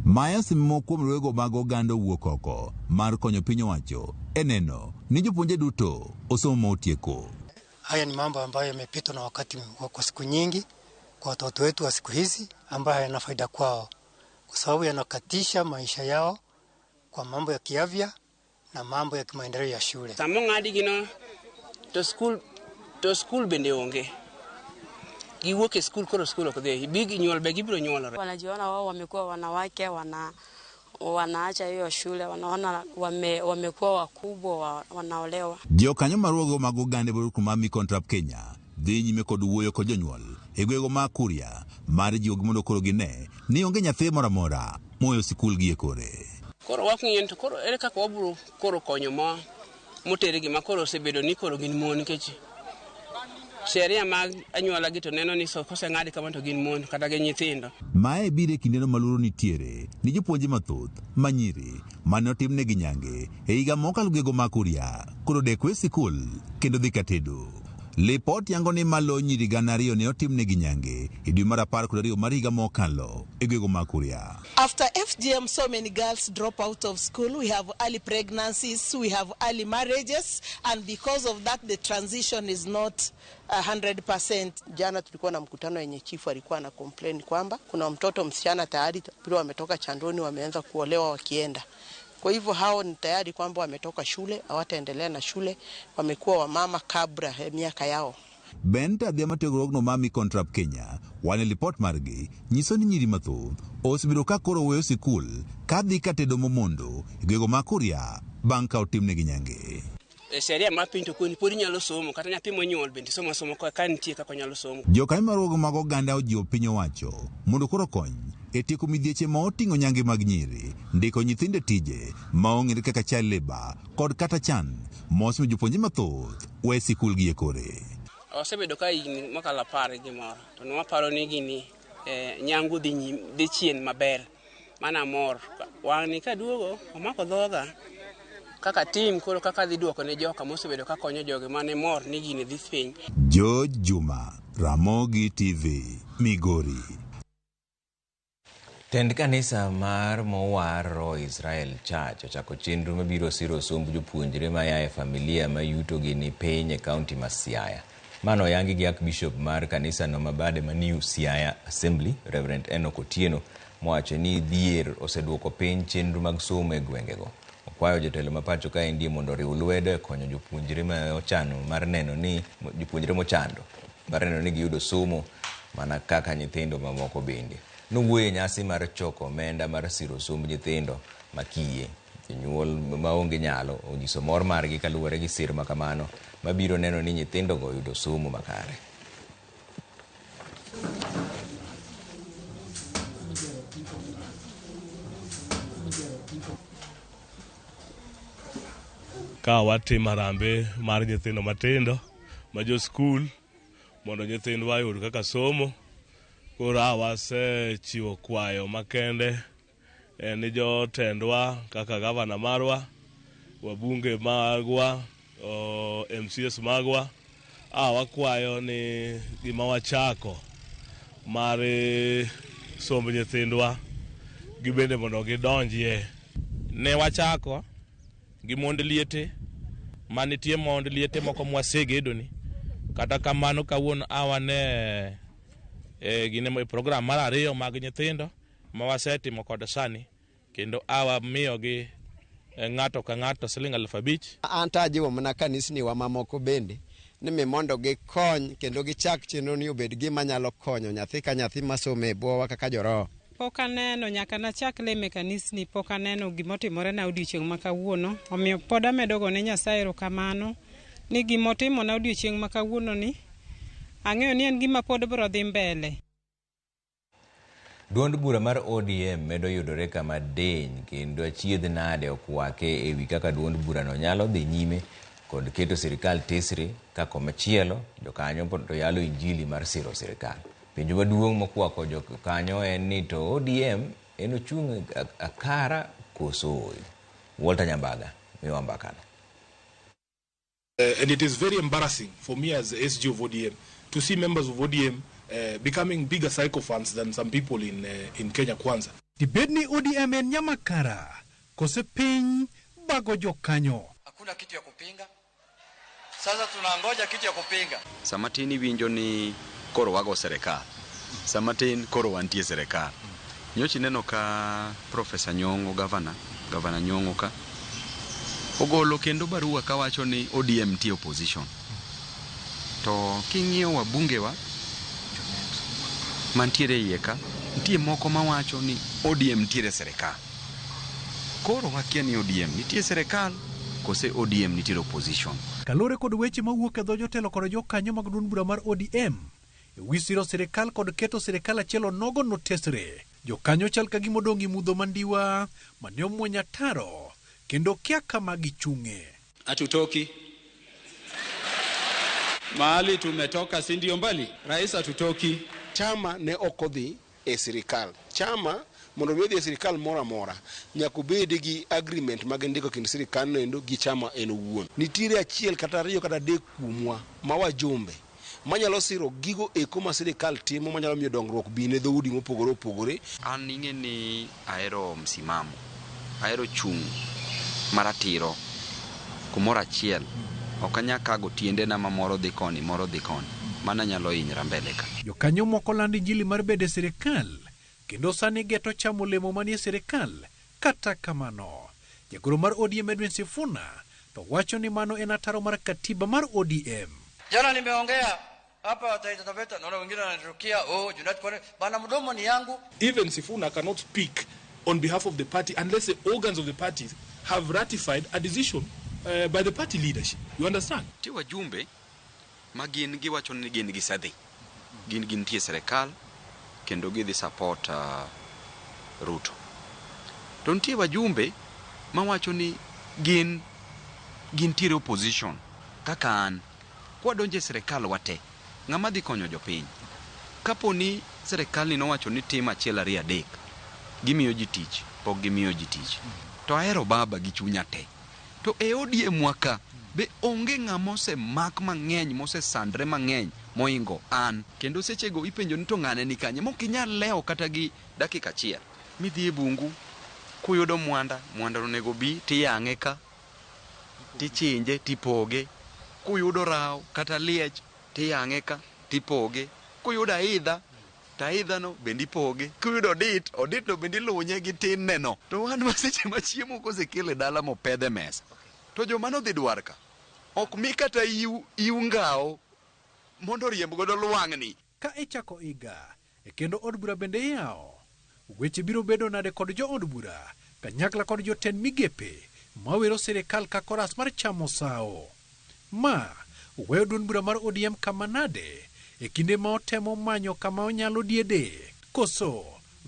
Maya simo kuom riwruogo mag oganda wuok oko mar konyo piny owacho e neno ni jopuonjre duto osomo ma otieko. Haya ni mambo ambayo yamepitwa na wakati kwa siku nyingi kwa watoto wetu wa siku hizi ambayo yana faida kwao, kwa sababu yanakatisha maisha yao kwa mambo ya kiafya na mambo ya kimaendeleo ya shule. Samongadi gino to school bende onge. Giwuok school koro school ok dhi. Big nyuol be gibiro nyuolore. Wanajiona wao wamekuwa wanawake, wanaacha hiyo shule, wanaona wamekuwa wakubwa, wanaolewa. Jokanyo mar riwruogo mag oganda ma Micontrap Kenya dhi nyime kod wuoyo kod jonyuol e gwego ma Kuria mar jiwo mondo koro gine ni onge nyathi moro amora moyo sikul gi e kore. Koro wakng'ien to koro ere kaka wabiro koro konyo motere gi ma koro osebedo ni koro gin mon nikech sheria mag anyuola gi to neno ni koseng'adi kama to gin mon kata gi nyithindo. Mae bire kindeno maluro nitiere ni jopuonje mathoth manyiri mane otimnegi nyange e higa mokalo gwego ma Kuria koro deko e sikul kendo dhi katedo. Lipot yango ni malo nyiri 200 ne otimnegi nyange e dwe mar 12 mar higa mokalo e gwego ma Kuria. After FGM, so many girls drop out of school. We have early pregnancies, we have early marriages, and because of that the transition is not 100%. Jana tulikuwa na mkutano yenye chifu alikuwa na complain kwamba kuna mtoto msichana tayari pili wametoka chandoni wameanza kuolewa wakienda. Kwa hivyo hao ni tayari kwamba wametoka shule, hawataendelea na shule, wamekuwa wamama kabla miaka yao. Benta dhia mategurogno ma Micontrap Kenya wane lipot margi nyiso ni nyiri mathoth osebiro ka koro weyo sikul ka dhi katedo momondo e gwego ma Kuria bang' ka otimnegi nyange. Sheria mar piny to koni pod nyalo somo kata nyathi monyuol bende somo ka nitie kaka nyalo somo. Jokanyo mar riwruogo mag oganda ojiwo piny owacho mondo koro kony e tieko midhieche ma oting'o nyange mag nyiri, ndiko nyithinde tije ma ong'ere kaka child labor kod kata chan mosimo jopuonje mathoth we sikul gi e kore. Osebedo ka higni mokalo 10 gimoro to nwaparo ni gini nyangu dhi chien maber mana mor wang'ni ka duogo omako dhoga kaka tim koro kaka dhi duoko ne joka mosebedo ka konyo joge mane mor ni gini dhi piny. George Juma, Ramogi TV, Migori. Tend kanisa mar Mowar Israel Church ochako chenro mabiro siro somb jopuonjre ma yae familia ma yuto gi ni piny e kaunti ma Siaya. Mano yangi gi Archbishop mar kanisa no mabade ma New Siaya Assembly, Reverend Enoch Otieno, mowacho ni dhier oseduoko piny chenro mag somo e gwengego. Okwayo jotelo ma pacho ka endi mondo riw lwedo konyo jopuonjre ma ochano mar neno ni jopuonjre mochando mar neno ni giyudo somo mana kaka nyithindo mamoko bende. Nowuoye nyasi mar choko omenda mar siro somb nyithindo makiye. Jonyuol maonge nyalo onyiso mor margi kaluwore gi sir makamano mabiro neno ni nyithindo go yudo somo makare. Ka watimo rambe mar nyithindo matindo ma jo skul mondo nyithindwa yud kaka somo. Koro wasechiwo kwayo makende ni jotendwa kaka gavana marwa, wabunge magwa, MCS magwa, wakwayo ni gima wachako mar somb nyithindwa gibende mondo gidonjie. Ne wachako gi mond liete manitie mond liete moko mwasegedo ni kata kamano kawuono awane gine program mar ariyo mag nyithindo ma wasetimo kod sani kendo awa miyogi ng'ato ka ng'ato siling'5,000. Anta ajiwo mana kanisni wa mamoko bende ni mi mondo gikony kendo gichak chenro ni obed gima nyalo konyo nyathi ka nyathi masomo e bwowa kaka joroho. Pok aneno nyaka nachak leme kanisni, pok aneno gimotimore na odiochieng' ma kawuono, omiyo pod amedo gone Nyasaye erokamano ni gimotimo na odiochieng' ma kawuono ni ang'eyo ni en gima pod biro dhi mbele. Duond bura mar ODM medo yudore kama deny kendo achiedh nade okwake ewi kaka duond bura no nyalo dhi nyime kod keto sirikal tesre kako machielo jokanyo to yalo injili mar siro sirikal. Penjo maduong' mokwako jokanyo en ni to ODM en ochung' akara koso. Walter Nyambaga miwamba kana. And it is very embarrassing for me as the SG of ODM to see members of ODM becoming bigger sycophants than some people in Kenya Kwanza. Dibedni ODM en nyamakara kose piny bago jokanyo. Hakuna kitu ya kupinga. Sasa tunangoja kitu ya kupinga. Samatini winjo ni koro wago serikal. Samatin koro wantie serikal. Nyochi neno ka Professor Nyong'o Governor Nyong'o ka ogolo kendo barua kawacho ni ODM tie opposition. To king'iyo wabunge wa mantiere iye ka nitie moko mawacho ni ODM tiere serikal. Koro wakia ni ODM nitie serikal kose ODM nitie opposition. Kalore kod weche mawuok e dho jotelo kod jokanyo mag duond bura mar ODM wisiro sirikal kod keto sirikal achielo nogo notesre. Jokanyo chal ka gima odong' gi mudho mandiwa mane omuonya taro kendo kia kama gichung'e. Hatutoki mahali tumetoka, si ndio mbali? Rais hatutoki. Chama ne okodhi e sirikal. Chama mondo mi odhi e sirikal mora mora nyaka bed gi agreement mag ndiko kind sirikal no endo gi chama en owuon. Nitiere achiel kata ariyo kata adek kuomwa ma wajumbe manyalo siro gigo eko ma sirikal timo manyalo miyo dongruok bine dhoudi mopogore opogore. An ing'e ni ahero msimamo, ahero chung' maratiro kumoro achiel. Ok anya kago tiende na moro dhi koni moro dhi koni, mana nyalo hinyra mbele ka. Jokanyo moko landi injili mar bede sirikal kendo sani geto chamo lemo manie sirikal. Kata kamano jagoro mar ODM Edwin Sifuna to wacho ni mano en ataro mar katiba mar ODM. Jana nimeongea hapa Taita Taveta, naona wengine wanatukia Junet Kone bana, mdomo ni yangu. Even Sifuna cannot speak on behalf of the party unless the organs of the party have ratified a decision by the party leadership. You understand? Ti wajumbe magin giwacho ni gin gisedhi. Gin tie serikal kendo gidhi support Ruto. To nitie wajumbe mawacho ni gin tiere opposition. Kaka an kwa donje serikal wate ng'ama dhi konyo jopiny. Kapo ni serikal ni nowacho ni tim achiel ariyo adek gimiyo ji tich, pok gimiyo ji tich. To ahero baba gi chunya te. To e ODM waka be onge ng'ama osemak mang'eny mosesandre mang'eny moingo an. Kendo sechego ipenjo ni to ng'ane ni kanye mok inyal leo kata gi dakika achiel. Midhi e bungu kuyudo mwanda onego bi tiyang'e ka tichinje tipoge. Kuyudo rao kata liech tiyang'e ka tipoge. Kuyudo aidha taidha no bendi poge. Kuyudo odit no bendi lunye gi tin neno. To wan maseche machiemo kosekele dala mopedhe mesa. To joma no dhi dwar ka ok mi kata iu ngao mondo riemb godo lwang'ni. Ka ichako iga kendo od bura bende yao weche biro bedo nade kod jo od bura kanyakla kod jotend migepe mawero sirikal ka koras mar chamo sao. Ma weyo duond bura mar ODM kama nade e kinde ma otemo manyo kama onyalo diede. Koso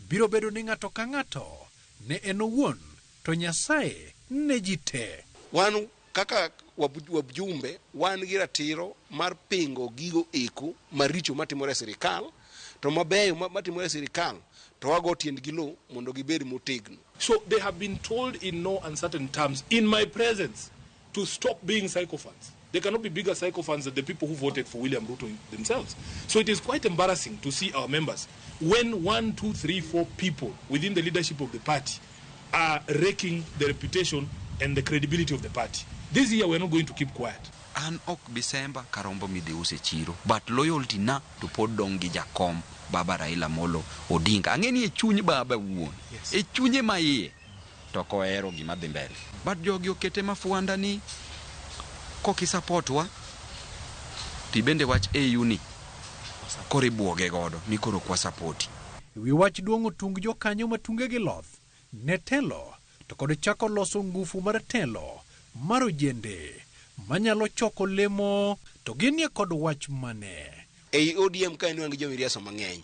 biro bedo ni ng'ato ka ng'ato ne en owuon to Nyasaye ne ji te. Wan kaka wabjumbe wan gi ratiro mar pingo gigo eko maricho matimore sirikal to mabeyo matimore sirikal to wago tiend gilo mondo gibed motegno. So they have been told in no uncertain terms in my presence to stop being sycophants. They cannot be bigger sycophants than the people who voted for William Ruto themselves. So it is quite embarrassing to see our members when 1, 2, 3, 4 people within the leadership of the party are wrecking the reputation and the credibility of the party. This year we're not going to keep quiet. An ok Bisemba karombo midhiuse chiro, but loyalty na to pod dong gi jakom Baba Raila Amolo Odinga. Ang'eni e chuny baba wuon. Yes. E chunye ma iye to kohero gima dhi mbele. But jogi okete mafuanda ni kokisupport wa tibende wach AU ni kore buoge godo ni koro kwa support. Wi wach duongo tung jokanyo matunge gi loth ne telo to kod chako loso ngufu mar telo mar ojende manyalo choko lemo to ginie kod wach mane. Ei ODM ka enu ngi jomiriaso mang'eny.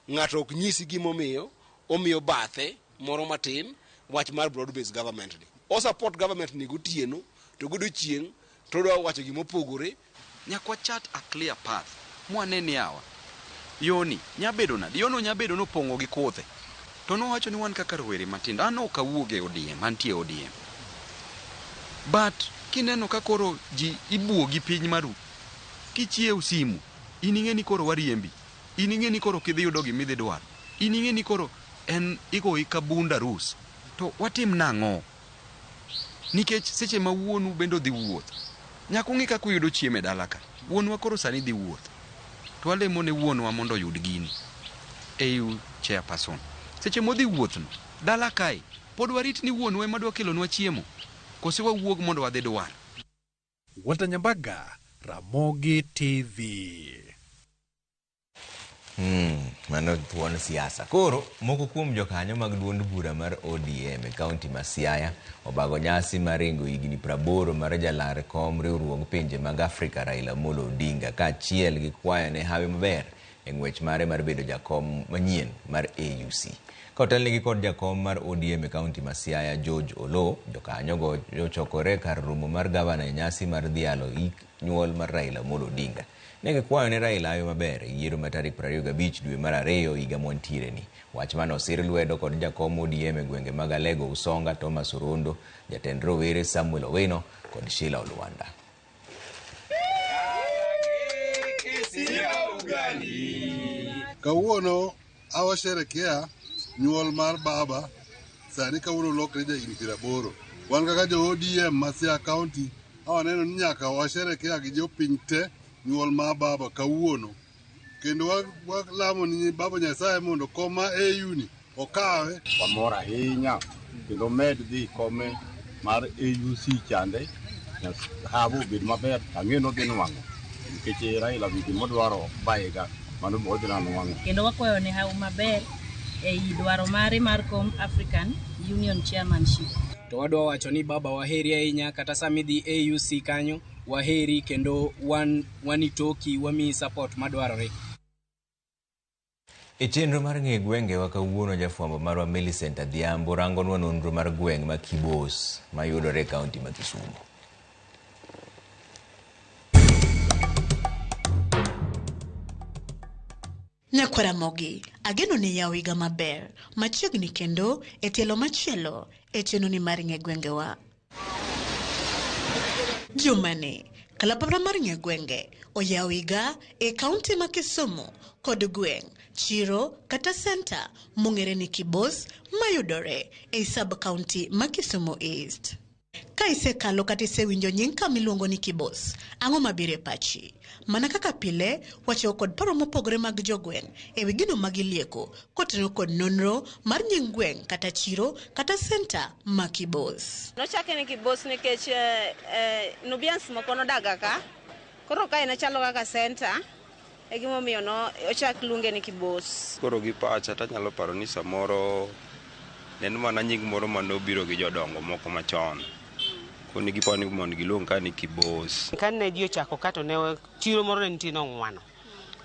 Ng'ato ok nyisi gimomiyo omiyo bathe moro matin wach mar broad based government ni. O support government ni gotieno to godo chieng' to do wacho gimopogore. Nyakwa chat a clear path. Mwanene yawa. Yoni nyabedo na yono nyabedo no pongo gi kothe. To no wacho ni wan kaka rowere matindo ano kawuoge ODM antie ODM. But kineno ka koro ji ibuogi piny maru. Kichiew simu ining'eni koro wariembi. Ining'eni koro kidhi yudo gimidhi dwaro. Ining'eni koro en igo kabunda rus. To watim nang'o? Nikech seche ma wuonu bendo dhi wuoth. Nyako ng'i kaka uyudo chiemo e dala ka. Wuonwa koro sani dhi wuoth. To walemo ne wuonwa mondo oyud gini. AU chairperson. Seche modhi wuothno dala kae pod warit ni wuonwa ema dwa kelonwa chiemo. Kose wawuog mondo wadhi dwar. Walter Nyambaga, Ramogi TV. Mano thuon siasa. Koro moko kuom jokanyo mag duond bura mar ODM e kaunti ma Siaya obago nyasi maringo higni 80 mar jalar kom riwruog pinje mag Afrika Raila Amolo Odinga ka achiel gi kwayo ne hawi maber e ng'wech mare mar bedo jakom manyien mar AUC. Kotelnigi kod jakom mar ODM e kaunti ma Siaya George Olo, jokanyo go ochokore kar romo mar gavana e nyasi mar dhialo hik nyuol mar Raila Amolo Odinga. Negi kwayo ne Raila hawi maber e yiero ma tarik 25 dwe mar 2 higa montiere ni. Wach mano osir lwedo kod jakom ODM e gwenge mag Alego Usonga Thomas Orondo, jatend rowere Samuel Owino kod Sheila Oluanda. Kawuono awasherekea nyuol mar baba sani kawuono lokre ja higni 80. Wan kaka jo ODM ma Siaya County awaneno ni nyaka washerekea gi jopiny te nyuol mar baba kawuono. Kendo walamo ni baba Nyasaye mondo koma AU ni okawe. Wamor ahinya kendo med dhi kome mar AUC chande habu bed maber ang'eno dhi nwang'o nikech Raila bidi modwaro baiga mano bodhi na nwang'o. Kendo wakwayo ne habu maber e dwaro mare mar kom African Union chairmanship. To wadwa wacho ni baba waheri ahinya kata sami dhi AUC kanyo waheri kendo wanitoki wami support madwarore. E chenro mar ng'e gwenge wa kawuono jafwambo marwa Millicent Adhiambo rangonwa nonro mar gweng' ma Kibos mayudore e kaunti ma Kisumu. Nyakwara Mogi, ageno ni yaw higa maber machiegni kendo e tielo machielo e chenro mar ng'e gwenge wa. Jumani kalapapra mar ng'e gwenge oyaw higa e kaunti ma Kisumu kod gweng' chiro kata center mong'ere ni Kibos mayudore e sub county ma Kisumu East. Ka isekalo kata isewinjo nying kama iluongo ni Kibos, ang'o mabiro e pachi? Mana kaka pile, wacho kod paro mopogore mag jogweng' e wi gino magilieko kotenore kod nonro mar nying gweng' kata chiro kata center ma Kibos. Nochake ni Kibos nikech Nubians moko nodaga ka, koro ka ina chalo kaka center e gimomiyo no ochak luonge ni Kibos. Koro gi pacha tanyalo paro ni samoro neno mana nying moro manobiro gi jodongo moko machon. Koni gipani mondo giluong ka ni Kibos. Kan ne ji ochako kato ne chiro moro ne nitie ng'wano.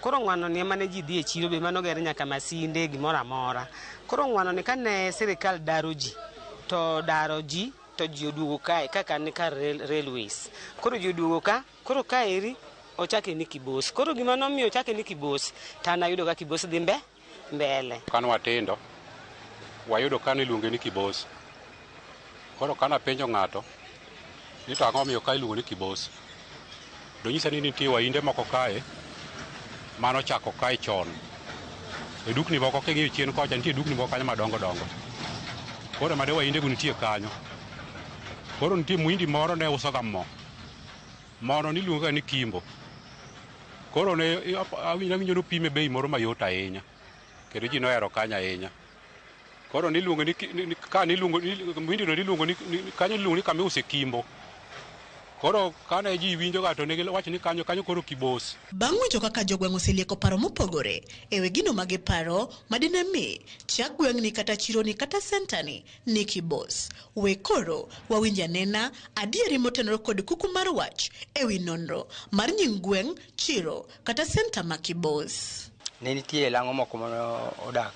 Koro ng'wano ni ema ne ji dhi e chiro be mano ger nyaka masinde gimoro amora. Koro ng'wano ni kan ne sirikal daro ji to ji oduogo kae kaka ni kar railways. Koro ji oduogo ka, koro kaeri ochake ni Kibos. Koro gima nomiyo ochake ni Kibos, tana yudo ka Kibos dhi mbele. Kan watindo wayudo kan iluonge ni Kibos. Koro kana penjo ng'ato ni to ang'o miyo ka iluongo ni Kibos. Do nyisa ni nitie wainde moko kae mano chako kae chon. E dukni moko king'iyo chien kocha nitie dukni moko kanyo madongo dongo. Koro made wainde go nitie kanyo. Koro nitie muhindi moro ne usoga mo. Mono niluonga ni Kimbo. Koro ne awinjo nopime bei moro mayot ahinya. Kendo ji nohero kanyo ahinya. Koro niluongo ni muhindi no niluongo ni kanyo niluongo ni kama iuse Kimbo. Koro kane ji winjo ga to ne giwacho ni kanyo koro Kibos. Bang' winjo kaka jogweng' oselieko paro mopogore ewe gino ma giparo madine mi chak gweng'ni kata chironi kata sentani ni Kibos. We koro wawinj anena adieri motenore kod kuku mar wach ewi nonro mar nying gweng', chiro kata senta ma Kibos. Ne nitie lang'o moko mano odak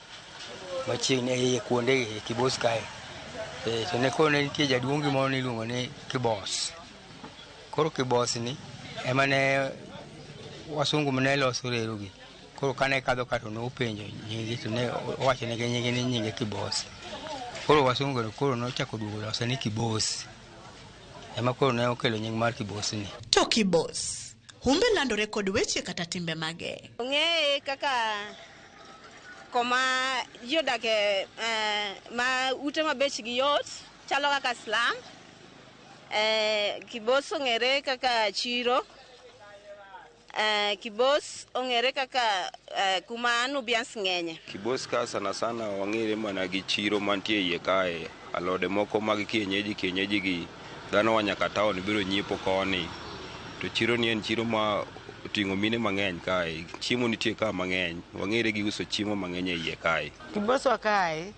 machiegni e kuonde e Kibos kae. To ne koro ne nitie jaduong' moro niluongo ni Kibos. Koro Kibos ni ema ne wasungu mane loso rerugi. Koro kane kadho kato no penjo nyingi to ne owacho ne nyingi ni nyinge Kibos. Koro wasungu koro nochako duogo loso ni Kibos. Ema koro ne okelo nying mar Kibos ni. To Kibos humbe landore kod weche kata timbe mage. Ng'e kaka koma jodake ma ute mabechgi yot chalo kaka slum. Kibos ong'ere kaka chiro. Kibos ong'ere kaka kuma Nubians ng'enye. Kibos ka sana wang'ere mana gi chiro mantie iye kae. Alode moko mag kienyeji gi dhano wanyaka taon biro nyiepo koni. To chiro ni en chiro ma oting'o mine mang'eny kae. Chiemo nitie ka mang'eny. Wang'ere gi uso chiemo mang'eny e iye kae. Kibos wa kae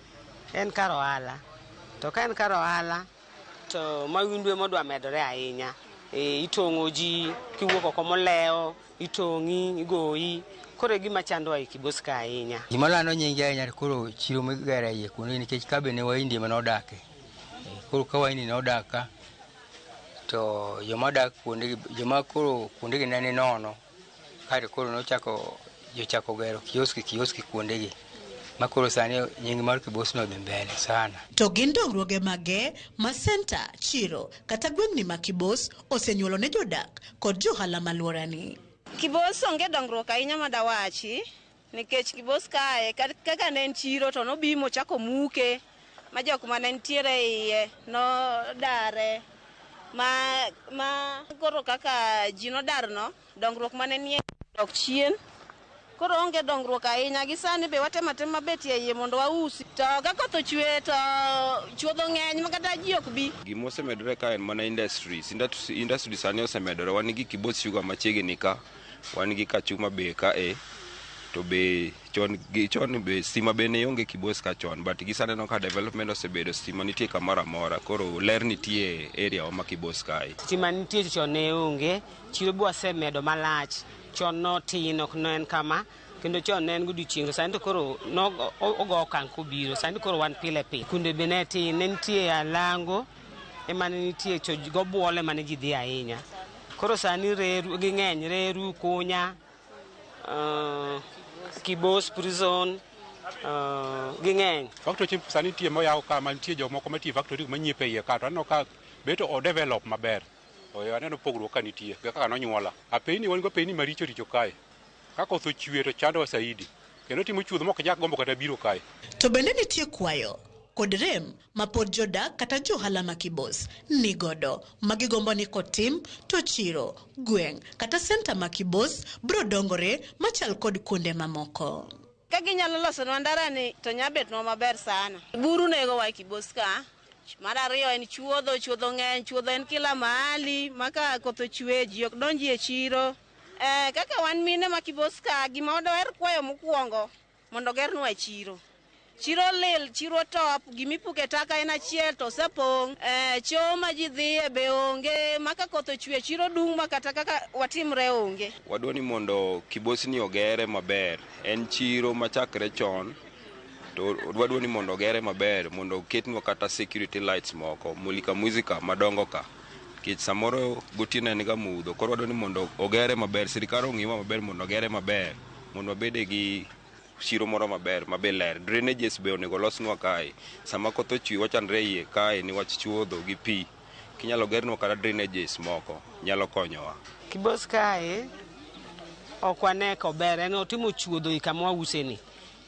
en kar ohala. To ka en kar ohala to mawindwe modwa medore ahinya. Itong'o ji kiwuok oko moleo, itong'i, igoyi. Koro gima chandowa e Kibos ka ahinya. Gimolano nyingi ahinya koro chiro migere iye kuonde nikech kabe ne waindi manodake. Koro ka waindi nodaka to jomodak kuonde joma koro kuonde ne nono. Kare koro nochako jochako gero kioski kuonde gi. Makoro sani nying mar Kibos no dhi mbele sana. To gin dongruoge mage ma senta, chiro kata gweng'ni ma Kibos osenyuolo ne jodak kod johala maluorani. Kibos onge dongruok ahinya madawachi nikech Kibos kae kaka ne en chiro to nobimo chako muke ma jok mane ntiere iye no dare ma koro kaka ji nodar no dongruok mane nie dok chien. Koro onge dongruok ahinya gi sani be watema betie iye mondo wausi. To ka koth ochwe to chuodho ng'eny ma kata ji ok bi. Gima osemedore ka en mana industry sani osemedore. Wan gi Kibos Sugar machiegni ka. Wan gi Kachuma be ka to be chon be stima be ne onge Kibos ka chon, but gisaneno ka development osebedo stima nitie kamoro amora. Koro ler nitie area ma Kibos kae. Stima nitie chon ne onge, chiro be osemedo malach. Chon no tin ok no en kama, kendo chon ne en godiochieng' sani to koro ogo okang' kobiro. Sani koro wan pile. Kunde be ne tin, ne nitie Alango ema ne nitie go buole mane ji dhi ahinya. Koro sani reru ging'eny, Reru, Kunya, Kibos prison ging'eny. Factory sani nitie moyaw ka mantie jomoko matie factory manyiepe iye ka to aneno ka beto o develop maber. Aneno pogruok ka nitie kaka nonyuola. Apeni wan go peni maricho kae. Ka koth ochwe to chandowa saidi. Kendo timo chuodho mok nyak gombo kata biro kae. To bende nitie kwayo kod rem ma pod jodak kata johala ma Kibos ni godo magigombo ni kotim to chiro, gweng' kata senta ma Kibos bro dongore machal kod kuonde mamoko. Ka ginyalo loso ndara ni to nyabet no maber sana. Buru nego wa Kibos ka. Mar ariyo en chuodho ng'eny, chuodho en kila mahali maka koth ochwe ji ok donji e chiro. Kaka wan mine ma Kibos ka gima odawer kwayo mokwongo mondo gernwa chiro. Chiro lil, chiro top, gimipuke taka en achiel to sepong'. Choo ma ji dhiye be onge, maka koth ochwe chiro dung' ma kata kaka watimre onge. Wadwa ni mondo Kibos ni ogere maber. En chiro machakre chon. To wadwa ni mondo ogere maber, mondo ketnwa kata security lights moko, mulika muzika madongo ka. Kech samoro gotieno en ga mudho. Koro wadwa ni mondo ogere maber, sirikal ong'iwa maber mondo ogere maber, mondo wabede gi chiro moro maber ler. Drainages be onego losnwa kae. Sama koth ochwe wachandre iye kae niwach chuodho gi pi. Kinyalo gernwa kata drainages moko, nyalo konyowa. Kibos kae ok wane kober, en otimo chuodho i kama wause ni.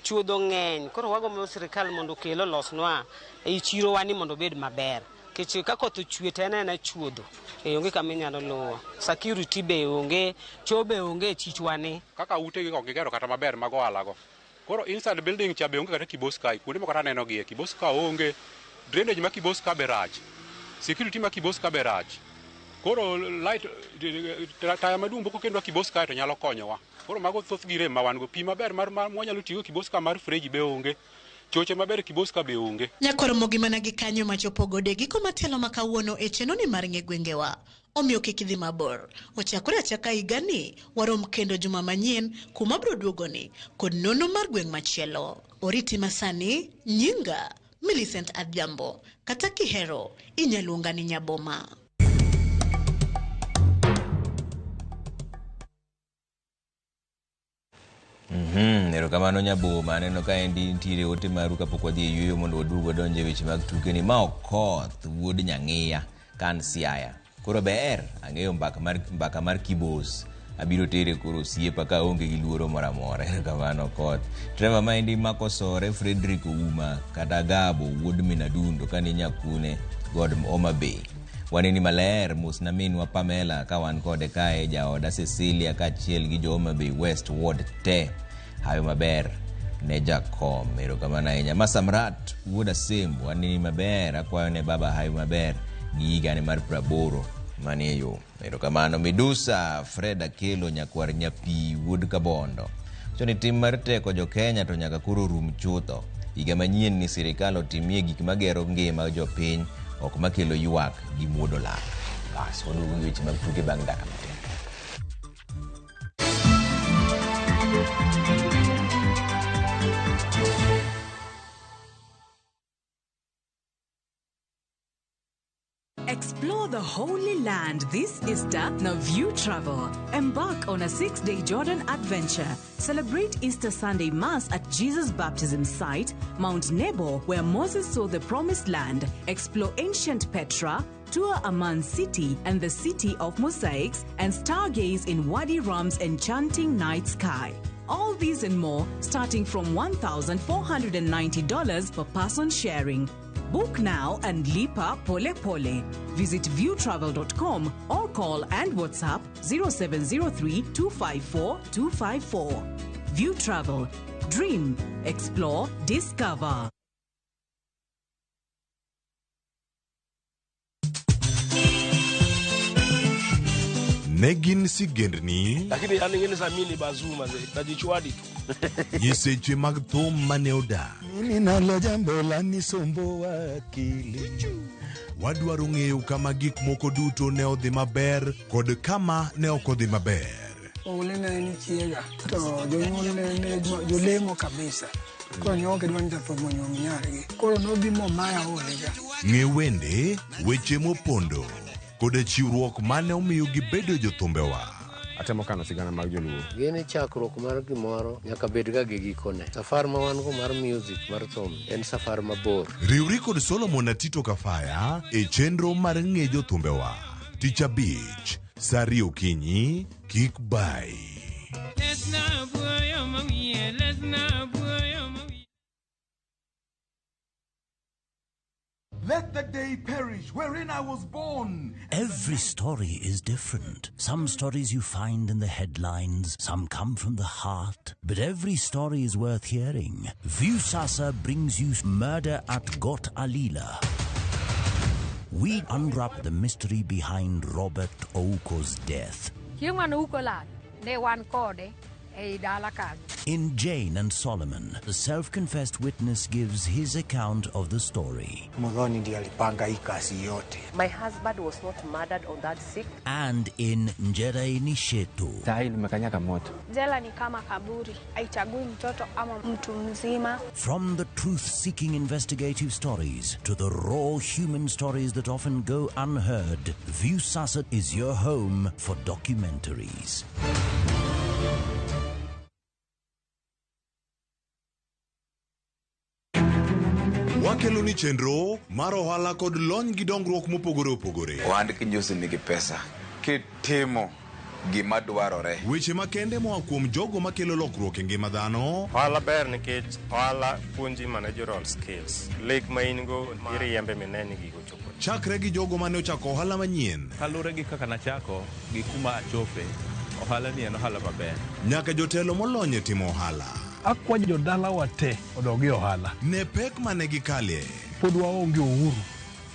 Chuodho ng'eny, koro wagombo sirikal mondo kelo losnwa e chiro wani mondo bed maber. Kech ka koth ochwe to en chuodho. Onge kama inyalo luwo. Security be onge, choo be onge chichwani. Kaka ute gi gigero kata maber mag ohala go. Koro inside building cha be onge kata kiosk kuonde moko aneno gie kiosk onge, drainage ma kiosk be rach, security ma kiosk be rach. Koro light taya madung boko kendo kiosk to nyalo konyowa. Koro mago thoth gire ma wan go pi maber mar mwanyalo tigo kiosk mar fridge be onge. Choche maber kiosk be onge. Nyakoro mogimana gi kanyo machopo gode giko matelo makawuono e chenoni mar ng'egwengewa. Omiyo kik idhi mabor. Ochakore achaka higani warom kendo juma manyien kuma bro duogoni kod nono mar gweng' machielo. Oriti masani nyinga Millicent Adhiambo kata kihero inyaluonga ni Nyaboma. Erokamano Nyaboma, aneno ka endi ntiere ote maru kapok wadhi e yueyo mondo waduog wadonje weche mag tuke ni. Ma Okoth wuod Nyang'iya kan Siaya. Koro ber ang'eyo mbaka mar Kibos. Abiro tere koro siepa ka onge gi luoro moro amora. Erokamano Okoth. Trevor ma endi Makosore Frederick Ouma kata Gabo wuod Minadundo kani Nyakune God Homa Bay. Waneni maler musna minwa Pamela ka wan kode kae jaoda Cecilia kaachiel gi jo Homa Bay West Ward te. Hayo maber ne Jakom. Erokamano ahinya. Masamrat wuod Asembo waneni maber akwayo ne baba hayo maber gi higani mar 80 manie yo. Erokamano. Medusa Fred Akelo nyakwar Nyapi wuod Kabondo. Choni tim mar teko jo Kenya to nyaka koro rum chutho. Higa manyien ni sirikal otimie gik magero ngima jopiny ok makelo ywak gi muodo lak. Bas waduogo gi weche mag tuke bang' dakika matin. Explore the Holy Land this Easter. Now View Travel. Embark on a 6-day Jordan adventure. Celebrate Easter Sunday Mass at Jesus Baptism Site, Mount Nebo, where Moses saw the Promised Land. Explore ancient Petra, tour Amman City and the City of Mosaics, and stargaze in Wadi Ram's enchanting night sky. All these and more starting from $1,490 per person sharing. Book now and lipa pole pole. Visit viewtravel.com or call and WhatsApp 0703 254 254. View Travel. Dream, explore, discover. Negin sigendni lakini aningene samini bazuma najichwadi tu yeseche mag thum mane oda mimi nalo jambo la nisombo akili wadwaro ng'eyo kama gik moko duto ne odhi maber kod kama ne ok odhi maber. Olene ni chiega to jonyuol ne jolemo kabisa ko nyoke dwan japomo nyargi koro nobi mo maya olega ng'e wende weche mopondo kod chiwruok mane omiyo gibedo jothumbewa. Atemo kano sigana mag joluo. Gini chakruok mar gimoro nyaka bed ga gi gikone. Safar ma wan go mar music mar thum en safar mabor. Riwri kod Solomon Atito Kafaya e chenro mar ng'e jothumbewa. Tich Abich, Sari Okinyi, kik bai. Let the day perish wherein I was born. Every story is different. Some stories you find in the headlines, some come from the heart, but every story is worth hearing. Viusasa brings you Murder at Got Alila. We unwrap the mystery behind Robert Ouko's death. In Jane and Solomon, the self-confessed witness gives his account of the story. My husband was not murdered on that sick. And in Njere Nishetu, Jela ni kama kaburi, haichagui mtoto ama mtu mzima. From the truth-seeking investigative stories to the raw human stories that often go unheard, Viusasa is your home for documentaries. Wakelo ni chenro mar ohala kod lony gi dongruok mopogore opogore. Ohand kinyosi nigi pesa kitimo gima dwarore. Weche makende moa kuom jogo makelo lokruok e ngima dhano. Ohala ber nikech ohala puonji managerial skills. Lek ma in go iriembe mineni gigo chopo. Chakre gi jogo mane ochako ohala manyien. Kalure gi kaka nachako gi kuma achope, ohala ni en ohala maber. Nyaka jotelo molony e timo ohala. Akwa jodala wate odogi ohala. Ne pek mane gikalie. Pod waonge uhuru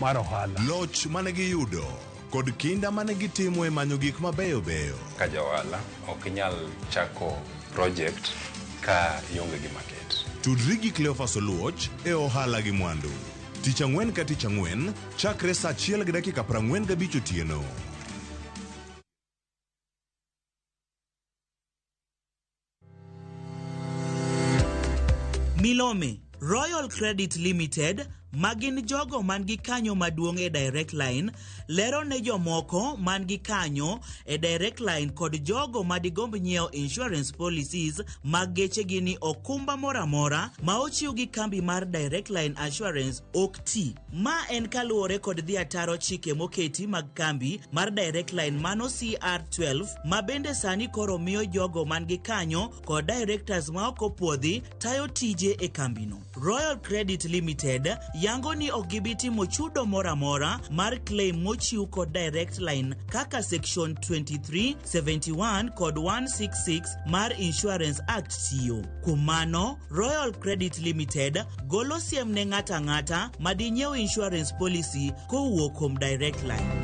mar ohala. Loch mane giyudo kod kinda mane gitimo e manyo gik mabeyo beyo. Ka johala ok inyal chako project ka ionge gi market. Tudri gi Cleophas Oluoch e ohala gi mwandu. Tich ang'wen ka tich ang'wen, chakre saa 1:45 otieno. Milome, Royal Credit Limited, magin jogo man gi kanyo maduong' e Direct Line, lero ne jomoko man gi kanyo e Direct Line kod jogo madigomb nyiewo insurance policies mag geche gi ni okumba moramora ma ochiw gi kambi mar Direct Line Assurance ok ti. Ma en kaluwore kod dhi ataro chike moketi mag kambi mar Direct Line mano CR12 ma bende sani koro miyo jogo man gi kanyo kod directors ma ok opuodhi tayo tije e kambino. Royal Credit Limited yango ni ok gibi timo chudo moramora mar claim mochiw kod Direct Line kaka section 23, 71 kod 166 mar Insurance Act tiyo. Kuom mano, Royal Credit Limited golo siem ne ng'ata ng'ata madinyiew insurance policy kowuok kuom Direct Line.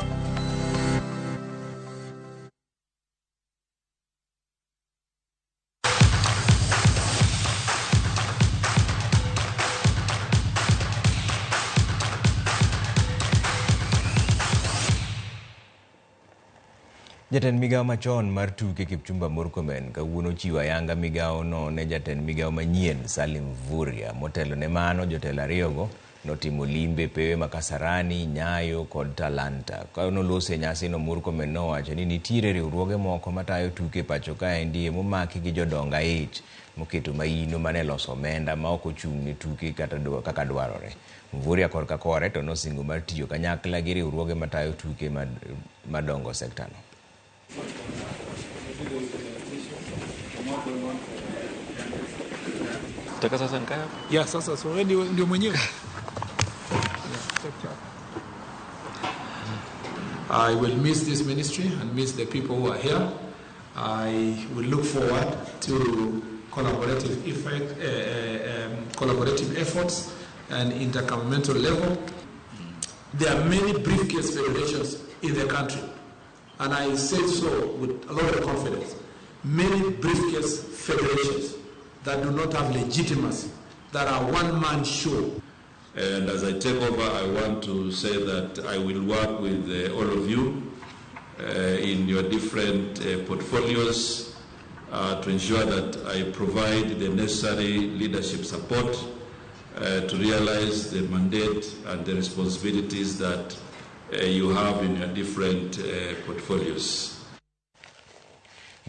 Jatend migao machon mar tuke Kipchumba Murkomen kawuono chiwo ayanga migao no ne jatend migao manyien Salim Vuria. Motelo ne mano jotelo ariyogo notimo limbe pewe ma Kasarani, Nyayo kod Talanta. Ka nolose nyasi no, Murkomen nowacho ni nitiere riwruoge moko matayo tuke pacho kaendi momaki gi jodonga ich moketo maino mane loso omenda ma ok ochung' ni tuke kaka dwarore. Vuria korka kore to nosingo mar tiyo kanyakla gi riwruoge matayo tuke madongo sekta no. Yeah, sasa so ndio mwenyewe. I will miss this ministry and miss the people who are here. I will look forward to collaborative efforts and intergovernmental level. There are many briefcase federations in the country, and I say so with a lot of confidence. Many briefcase federations that do not have legitimacy, that are one-man show. And as I take over, I want to say that I will work with all of you in your different portfolios to ensure that I provide the necessary leadership support to realize the mandate and the responsibilities that you have in your different portfolios.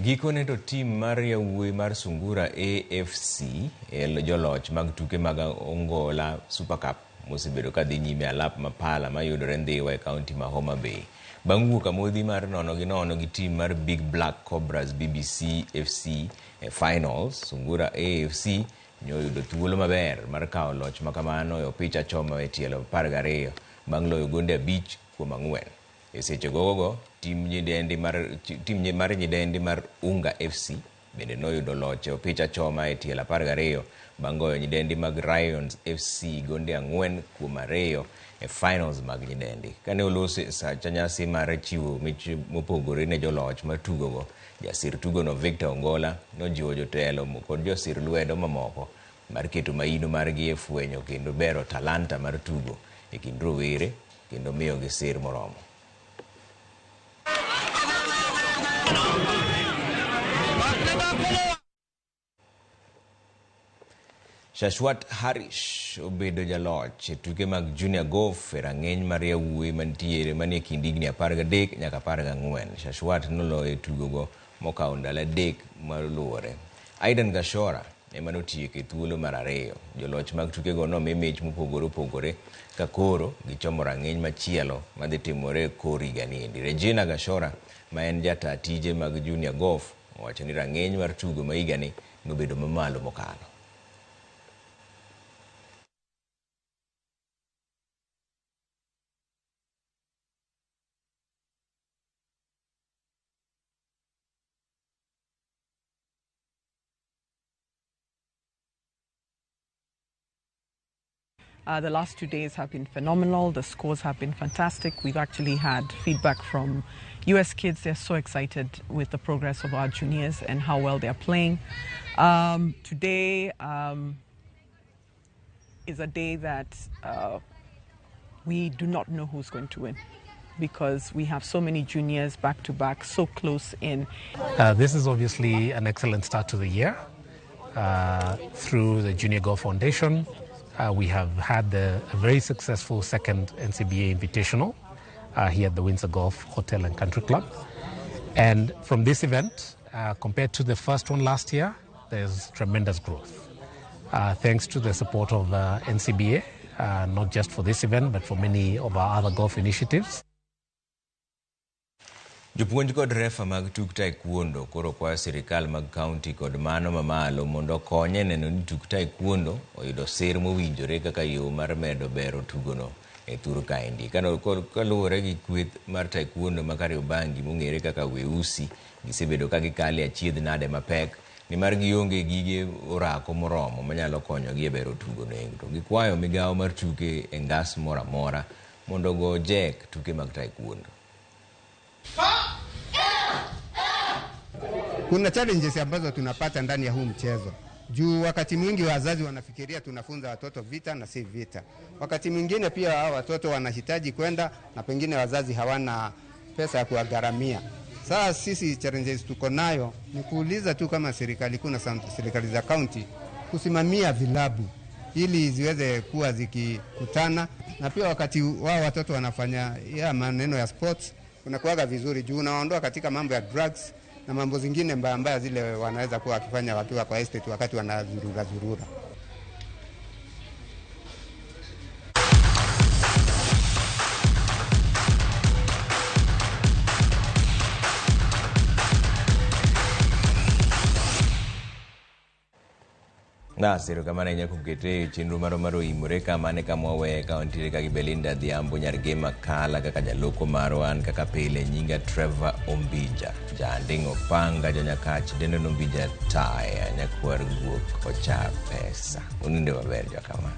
Gikone to team mar yawuoyi mar Sungura AFC joloch mag tuke mag ongola Super Cup mosebedo kadhi nyime alap mapala mayudore Ndhiwa e kaunti ma Homa Bay. Bang' wuok amodhi mar 0-0 gi team mar Big Black Cobras BBC FC finals, Sungura AFC nyoyudo thuolo maber mar kawo loch makamano e opich achoma e tielo 12 bang' loyo gonde 5-4. E seche gogo tim mar nyidendi mar Unga FC bende noyudo loch e opich achoma e tielo 12 bang' goyo nyidendi mag Lions FC gonde 4-2 e finals mag nyidendi. Kane olose sacha nyasi mar chiwo mich mopogore ne joloch mar tugogo, jasir tugono Victor Ongola nojiwo jotelo kod josir lwedo mamoko mar keto maino margi e fwenyo kendo bero talanta mar tugo e kind rowere kendo miyo gi sir moromo. Shashwat Harish obedo jaloch e tuke mag Junior Golf e rang'eny mar yawuoyi mantiere manie kind higni 13 nyaka 14. Shashwat noloyo tugogo mokawo ndalo 3 maluwore. Aidan Gashora ema notieko e thuolo mar ariyo. Joloch mag tukego nomi mich mopogore opogore ka koro gichomo rang'iny machielo madhi timore kor higani endi. Regina Gashora ma en jata tije mag Junior Golf owacho ni rang'iny mar tugo ma higani nobedo mamalo mokalo. The last 2 days have been phenomenal. The scores have been fantastic. We've actually had feedback from US kids. They're so excited with the progress of our juniors and how well they're playing. Today is a day that we do not know who's going to win because we have so many juniors back to back, so close in. This is obviously an excellent start to the year. Through the Junior Golf Foundation, we have had a very successful second NCBA Invitational here at the Windsor Golf Hotel and Country Club. And from this event, compared to the first one last year, there's tremendous growth. Thanks to the support of NCBA, not just for this event, but for many of our other golf initiatives. Jopuonj kod refa mag tuk taekwondo koro kwayo sirikal mag kaunti kod mano mamalo mondo konye neno ni tuk taekwondo oyudo sir mowinjore kaka yo mar medo bero tugono e thur kaendi. Kaluwore gi kweth mar taekwondo ma Kariobangi mong'ere kaka Weusi gisebedo ka gikale achiedh nade mapek ni mar gionge gige orako moromo manyalo konyogi e bero tugono endo. To gikwayo migawo mar tuke e ngas moro amora mondo go jek tuke mag taekwondo. Kuna challenges ambazo tunapata ndani ya huu mchezo. Juu wakati mwingi wazazi wanafikiria tunafunza watoto vita na si vita. Wakati mwingine pia watoto wanahitaji kwenda na pengine wazazi hawana pesa ya kuwagharamia. Sasa sisi challenges tuko nayo ni kuuliza tu kama serikali kuna serikali za county kusimamia vilabu ili ziweze kuwa zikikutana, na pia wakati wao watoto wanafanya maneno ya sports kunakuwaga vizuri juu unaondoa katika mambo ya drugs na mambo zingine mbaya zile wanaweza kuwa wakifanya wakiwa kwa estate wakati wanazurura. Nasiro kamane nyako kete chenro maro imore kamane kamwawe kaunti ka Belinda Dhiambo Nyargema Kala kaka jaloko marwan kaka pile nyinga Trevor Ombija jandingo panga janyakach deno Ombija taya nyakwar guok ocha pesa uninde maber jakama.